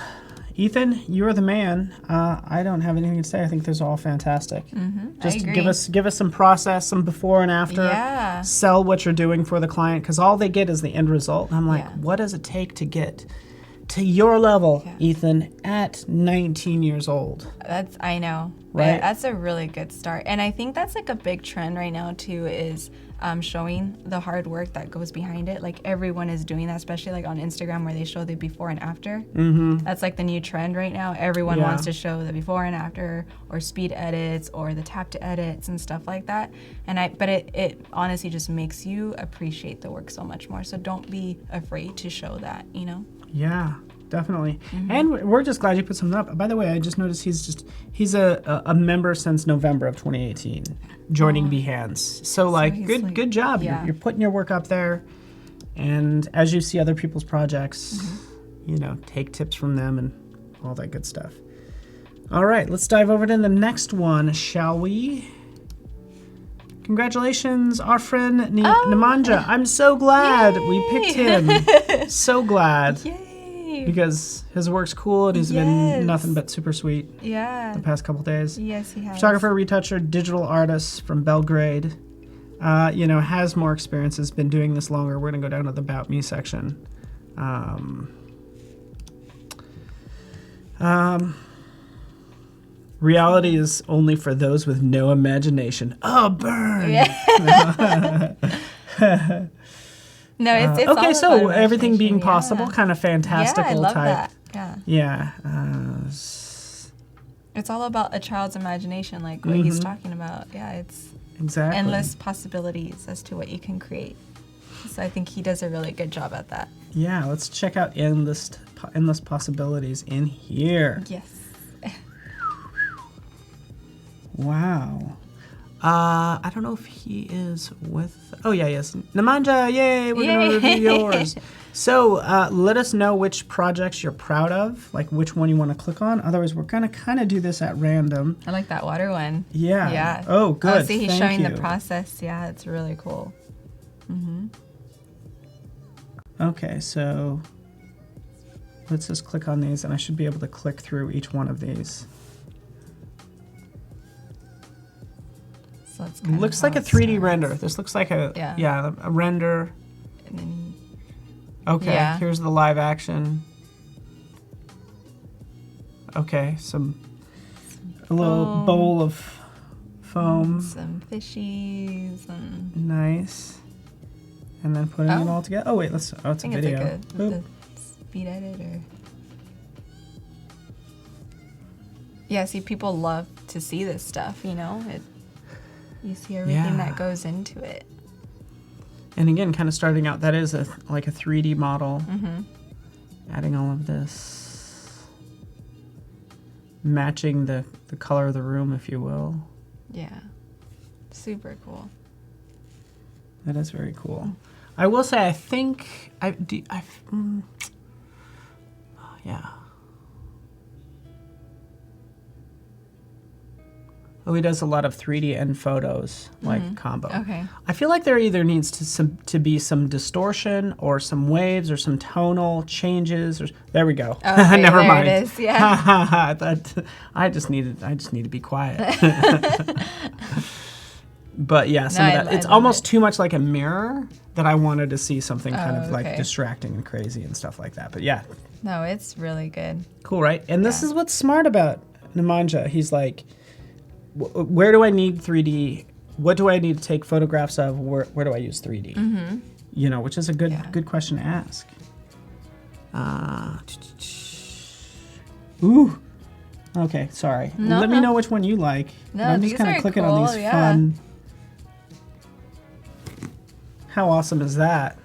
Ethan, you're the man. I don't have anything to say. I think those are all fantastic. Just I agree. give us some process, some before and after. Yeah. Sell what you're doing for the client, because all they get is the end result. And I'm like, Yeah. what does it take to get to your level, Yeah. Ethan, at 19 years old? I know. Right? That's a really good start. And I think that's like a big trend right now too, is showing the hard work that goes behind it. Like everyone is doing that, especially like on Instagram where they show the before and after. That's like the new trend right now. Everyone Yeah. wants to show the before and after, or speed edits, or the tap to edits and stuff like that. But it honestly just makes you appreciate the work so much more. So don't be afraid to show that, you know? Yeah, definitely. And we're just glad you put something up. By the way, I just noticed he's a member since November of 2018, joining Behance. So like, he's good like- good job. yeah. You're putting your work up there, and as you see other people's projects, you know, take tips from them and all that good stuff. All right, let's dive over to the next one, shall we? Congratulations, our friend Nemanja. I'm so glad we picked him. So glad. Yay! Because his work's cool and he's been Yes. nothing but super sweet Yeah. the past couple days. Yes, he has. Photographer, retoucher, digital artist from Belgrade. You know, has more experience, has been doing this longer. We're going to go down to the About Me section. Reality is only for those with no imagination. Oh, burn! Yeah. No, it's all Okay, so about everything being imagination, possible, yeah. kind of fantastical Yeah, I love type. that. Yeah. Yeah. It's all about a child's imagination, like what he's talking about. Yeah, it's Exactly. endless possibilities as to what you can create. So I think he does a really good job at that. Yeah, let's check out endless possibilities in here. Yes. Wow. I don't know if he is with... Oh, yeah, yes. Nemanja, yay, we're going to review yours. So let us know which projects you're proud of, like which one you want to click on. Otherwise, we're going to kind of do this at random. I like that water one. Yeah. Yeah. Oh, good. Oh, see, he's Thank showing you. the process. Yeah, it's really cool. Okay, so let's just click on these, and I should be able to click through each one of these. So it's kind Looks of like how a it 3D starts. render. This looks like a a render. And then, Okay, Yeah. here's the live action. Okay, a little foam. bowl of foam. some fishies and Nice. And then putting it Oh. all together. Oh wait, it's I a think video. it's like the speed edit or yeah. See, people love to see this stuff. You know, you see everything Yeah. that goes into it. And again, kind of starting out, that is like a 3D model. Mm-hmm. Adding all of this, matching the color of the room, if you will. Yeah, super cool. That is very cool. I will say, I think yeah. Oh, he does a lot of 3D and photos, like combo. Okay. I feel like there either needs to be some distortion or some waves or some tonal changes. Or there we go. Okay, Never there mind. it is, yeah. I just need to be quiet. But yeah, some No, of I that. It's love almost it. too much like a mirror that I wanted to see something kind of like okay. distracting and crazy and stuff like that. But yeah, No, it's really good. cool, right? And this Yeah. is what's smart about Nemanja. He's like, where do I need 3D? What do I need to take photographs of? Where do I use 3D? Mm-hmm. You know, which is a good question to ask. Ooh. Okay, sorry. No, Let me no. know which one you like. No, I'm just these kind are of clicking on cool, these yeah. fun. How awesome is that?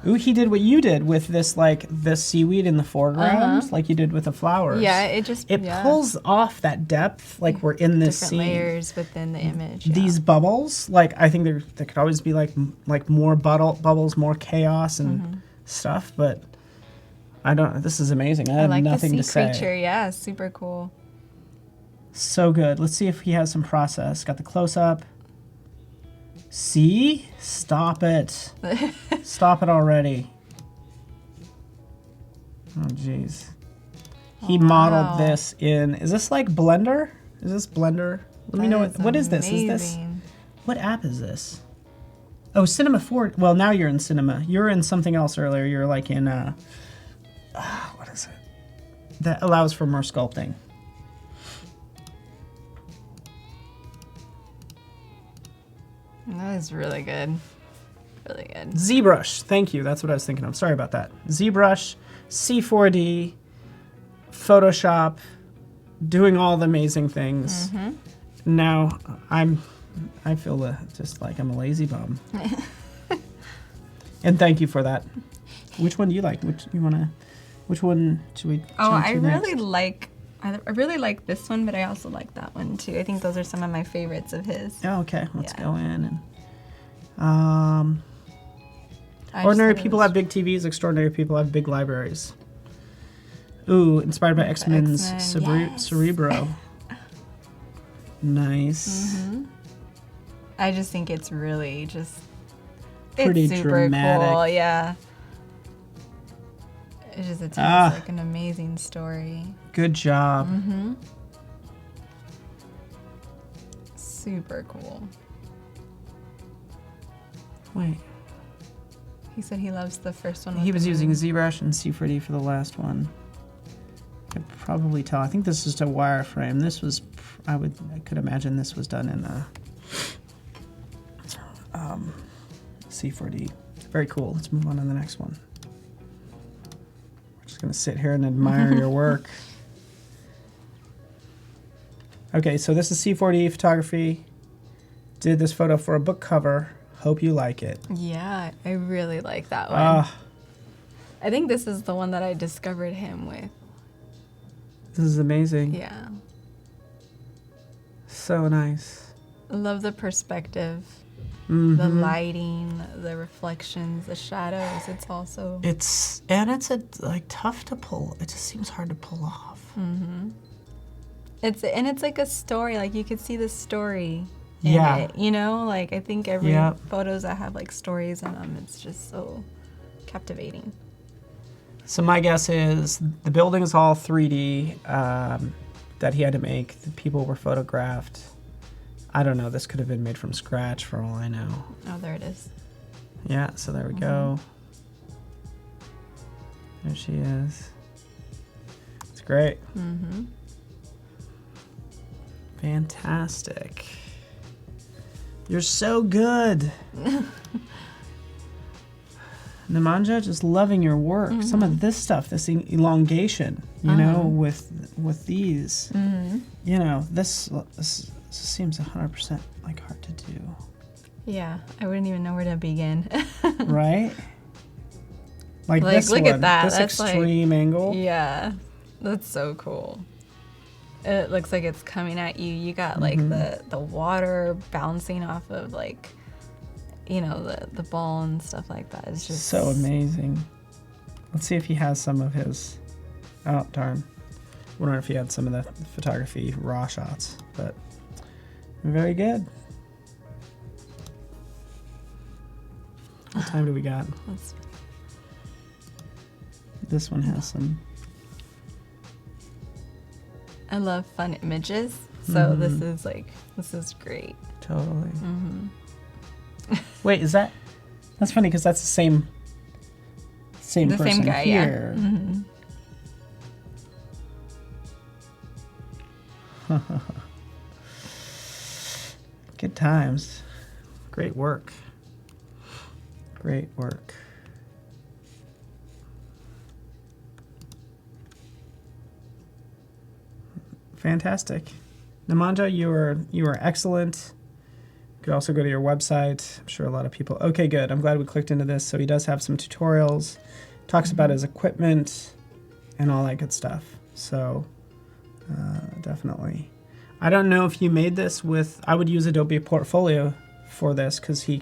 Ooh, he did what you did with this, like the seaweed in the foreground, like you did with the flowers. Yeah, it just It pulls off that depth, like we're in this different scene. layers within the image. These bubbles, like I think there could always be like more bubbles, more chaos and stuff, but I don't. This is amazing. I I have like the nothing sea to say. creature. Yeah, super cool. So good. Let's see if he has some process. Got the close up. See? Stop it. Stop it already. Oh, jeez. He modeled this in, is this like Blender? Is this Blender? Let me know, what is this? Is this, what app is this? Oh, Cinema 4, well now you're in Cinema. You were in something else earlier. You're like in, what is it? That allows for more sculpting. That is really good. Really good. ZBrush, thank you. That's what I was thinking of. Sorry about that. ZBrush, C4D, Photoshop, doing all the amazing things. Now I feel just like I'm a lazy bum. And thank you for that. Which one do you like? Which one should we? I really like this one, but I also like that one too. I think those are some of my favorites of his. Oh, okay. Let's go in and. Ordinary people have big TVs. Extraordinary people have big libraries. Ooh, inspired by X-Men's Cerebro. Nice. I just think it's really pretty it's super dramatic. Cool. Yeah. It tells like an amazing story. Good job. Super cool. Wait. He said he loves the first one. He was using ZBrush and C4D for the last one. I could probably tell. I think this is just a wireframe. This was, I could imagine this was done in C4D. Very cool. Let's move on to the next one. We're just gonna sit here and admire your work. Okay, so this is C4D photography. Did this photo for a book cover. Hope you like it. Yeah, I really like that one. I think this is the one that I discovered him with. This is amazing. Yeah. So nice. I love the perspective, the lighting, the reflections, the shadows. It's also... It's like tough to pull. It just seems hard to pull off. It's like a story. Like you could see the story. Yeah. It, you know, like I think every photos that have like stories in them, it's just so captivating. So my guess is the building is all 3D that he had to make. The people were photographed. I don't know. This could have been made from scratch for all I know. Oh, there it is. Yeah, so there we go. There she is. It's great. Fantastic. You're so good. Nemanja, just loving your work. Some of this stuff, this elongation, you know, with these, you know, this seems 100% like hard to do. Yeah, I wouldn't even know where to begin. Right? Like this look one, at that. this That's extreme angle. Yeah, that's so cool. It looks like it's coming at you. You got like the water bouncing off of like, you know, the ball and stuff like that. It's just so amazing. Let's see if he has some of his. Oh darn! Wonder if he had some of the photography raw shots, but very good. What time do we got? This one has some. I love fun images, so this is great. Totally. Wait, is that? That's funny because that's the same person same guy, here. Yeah. Good times. Great work. Great work. Fantastic. Nemanja, you are excellent. You could also go to your website. I'm sure a lot of people... Okay, good. I'm glad we clicked into this. So he does have some tutorials. Talks about his equipment and all that good stuff. So definitely. I don't know if you made this with... I would use Adobe Portfolio for this because he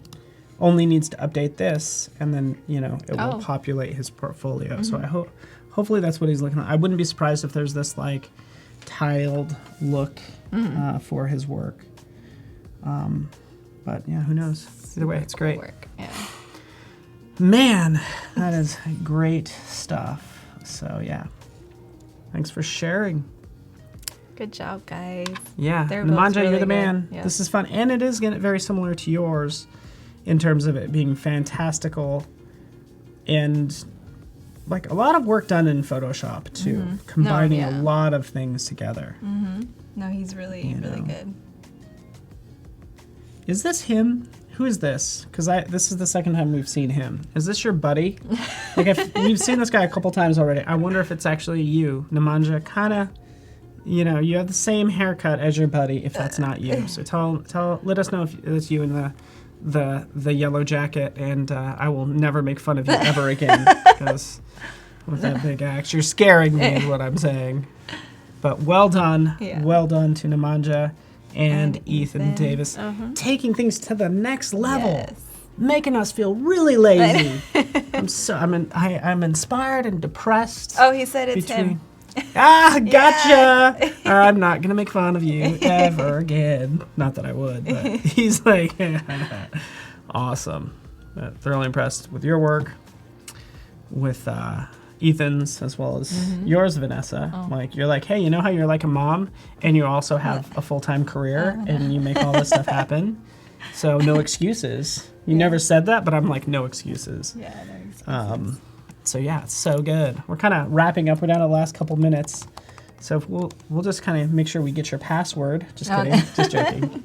only needs to update this and then, you know, it will populate his portfolio. So I hopefully that's what he's looking at. I wouldn't be surprised if there's this like tiled look for his work. But yeah, who knows? Either way, it's great. Work. Yeah. Man, that is great stuff. So yeah. Thanks for sharing. Good job, guys. Yeah, They're both Nemanja, really you're the good. man. Yeah. This is fun, and it is very similar to yours in terms of it being fantastical and like a lot of work done in Photoshop too, combining a lot of things together. No, he's really good. Is this him? Who is this? Because this is the second time we've seen him. Is this your buddy? Like we've seen this guy a couple times already. I wonder if it's actually you, Nemanja. Kind of, you have the same haircut as your buddy. If that's not you, so let us know if it's you in the yellow jacket, and I will never make fun of you ever again because with that big axe, you're scaring me. Is what I'm saying. But well done, well done to Nemanja and Ethan Davis, taking things to the next level, making us feel really lazy. I'm inspired and depressed. Oh, he said it's him. Gotcha. I'm not gonna make fun of you ever again. Not that I would, but he's like, awesome. Thoroughly impressed with your work, with Ethan's as well as yours, Vanessa. Like you're like, hey, you know how you're like a mom and you also have a full-time career and you make all this stuff happen. So no excuses. You never said that, but I'm like, no excuses. Yeah, no excuses. So yeah, it's so good. We're kind of wrapping up. We're down to the last couple minutes. So we'll just kind of make sure we get your password. Just kidding. Just joking.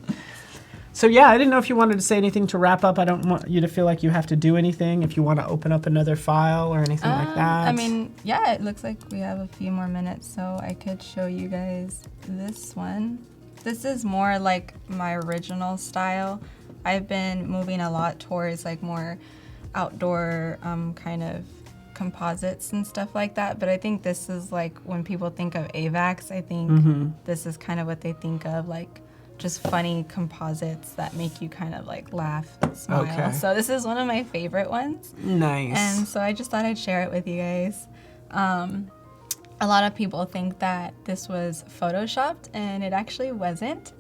So yeah, I didn't know if you wanted to say anything to wrap up. I don't want you to feel like you have to do anything. If you want to open up another file or anything like that. I mean, yeah, it looks like we have a few more minutes, so I could show you guys this one. This is more like my original style. I've been moving a lot towards like more outdoor kind of composites and stuff like that, but I think this is like when people think of Aivax, I think this is kind of what they think of, like just funny composites that make you kind of like laugh and smile. Okay. So this is one of my favorite ones. Nice. And so I just thought I'd share it with you guys. A lot of people think that this was photoshopped, and it actually wasn't.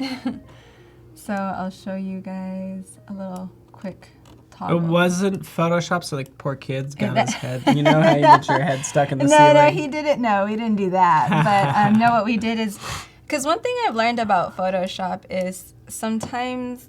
So I'll show you guys a little quick toggle. It wasn't Photoshop, so like poor kid's got his head. You know how you get your head stuck in the ceiling? No, he didn't. No, we didn't do that. But no, what we did is, because one thing I've learned about Photoshop is sometimes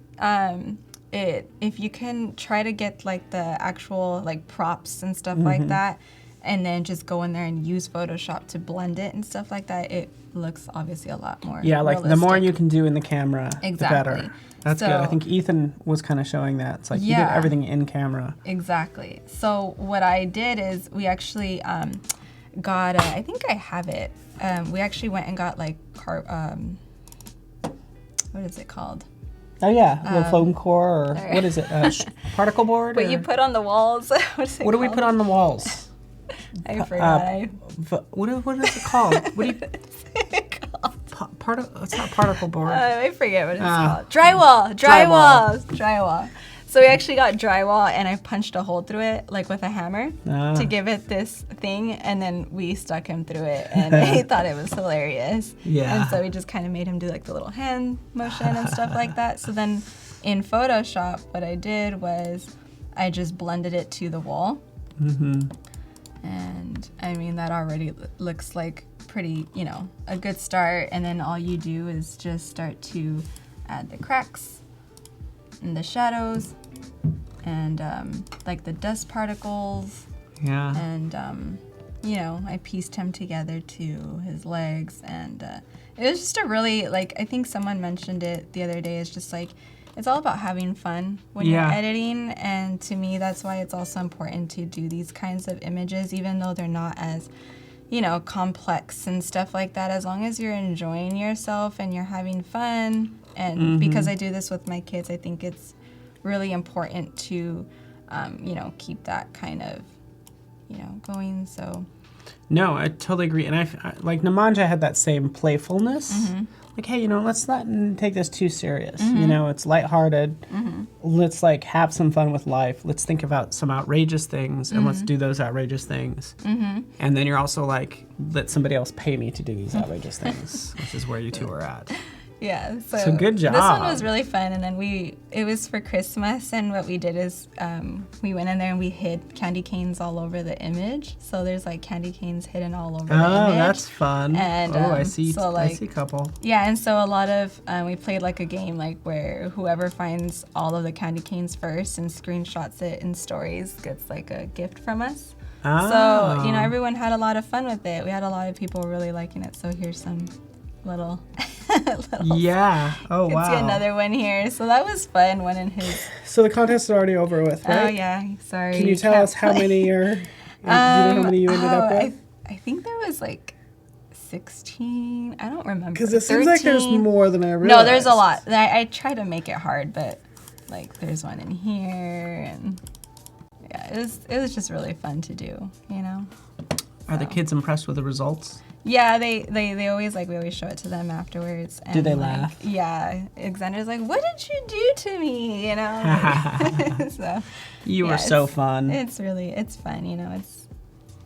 if you can try to get like the actual like props and stuff like that, and then just go in there and use Photoshop to blend it and stuff like that, it looks obviously a lot more like realistic. the more you can do in the camera, Exactly. the better. That's good. I think Ethan was kind of showing that. It's like you did everything in camera. Exactly. So what I did is we actually got I think I have it. We actually went and got like what is it called? Oh yeah, a little foam core, or what is it? Particle board? What you put on the walls? What do we put on the walls? I forgot. What is it called? What do you? It's not particle board. I forget what it's called. Drywall. So we actually got drywall, and I punched a hole through it, like with a hammer, to give it this thing, and then we stuck him through it, and he thought it was hilarious. Yeah. And so we just kind of made him do like the little hand motion and stuff like that. So then in Photoshop, what I did was I just blended it to the wall. And I mean, that already looks like pretty, a good start. And then all you do is just start to add the cracks and the shadows and like the dust particles. Yeah. And, I pieced him together to his legs. And it was just a really, like, I think someone mentioned it the other day, it's just like, it's all about having fun when you're editing, and to me that's why it's also important to do these kinds of images, even though they're not as, complex and stuff like that, as long as you're enjoying yourself and you're having fun. And because I do this with my kids, I think it's really important to, keep that kind of, going, so. No, I totally agree. And I like Nemanja had that same playfulness. Like, hey, let's not take this too serious. It's lighthearted. Let's like have some fun with life. Let's think about some outrageous things, and let's do those outrageous things. And then you're also like, let somebody else pay me to do these outrageous things, which is where you two are at. Yeah, so good job. This one was really fun, and then it was for Christmas, and what we did is we went in there and we hid candy canes all over the image. So there's like candy canes hidden all over the image. Oh, that's fun. And I see. So, I see a couple. Yeah, and so a lot of we played like a game like where whoever finds all of the candy canes first and screenshots it in stories gets like a gift from us. Oh. So everyone had a lot of fun with it. We had a lot of people really liking it. So here's some little. Yeah. Oh, wow. Let's get another one here. So that was fun. One in his. So the contest is already over with, right? Oh yeah. Sorry. Can you tell us how many are? Do you know how many you ended up with? I think there was like 16. I don't remember. Because it seems like there's more than I realized. No, there's a lot. I try to make it hard, but like there's one in here, and yeah, it was just really fun to do. Are the kids impressed with the results? Yeah, they always we always show it to them afterwards. And do they laugh? Yeah, Alexander's like, "What did you do to me?" So you were so fun. It's fun.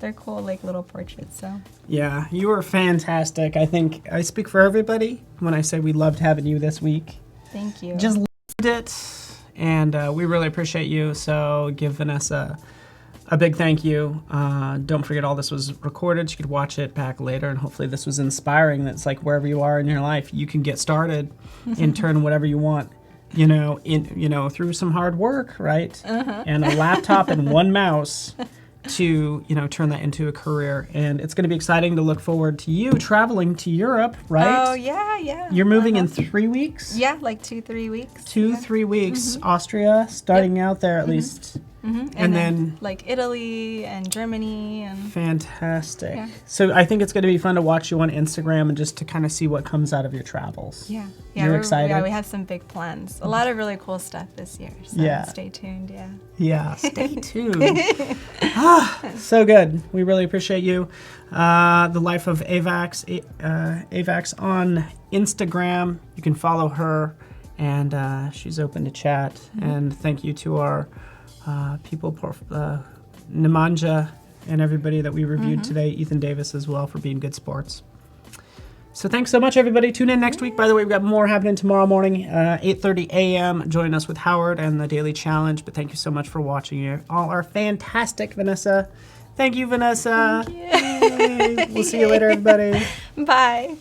They're cool little portraits. So yeah, you were fantastic. I think I speak for everybody when I say we loved having you this week. Thank you. Just loved it, and we really appreciate you. So give Vanessa a big thank you. Don't forget all this was recorded. You could watch it back later, and hopefully this was inspiring. That's like wherever you are in your life, you can get started and turn whatever you want, through some hard work, right? And a laptop and one mouse to, turn that into a career. And it's going to be exciting to look forward to you traveling to Europe, right? Oh, yeah. You're moving in 3 weeks? Yeah, 2-3 weeks. 2-3 weeks. Austria, starting out there at least. And then Italy and Germany and fantastic. Yeah. So I think it's going to be fun to watch you on Instagram and just to kind of see what comes out of your travels. Yeah. You're excited? Yeah, we have some big plans. A lot of really cool stuff this year. So stay tuned, yeah. Yeah, stay tuned. So good. We really appreciate you. The Life of Aivax, Aivax on Instagram. You can follow her, and she's open to chat. And thank you to our people, Nemanja, and everybody that we reviewed today, Ethan Davis as well, for being good sports. So thanks so much, everybody. Tune in next week. By the way, we've got more happening tomorrow morning, 8:30 a.m. Join us with Howard and the Daily Challenge. But thank you so much for watching. You all are fantastic, Vanessa. Thank you, Vanessa. Thank you. We'll see you later, everybody. Bye.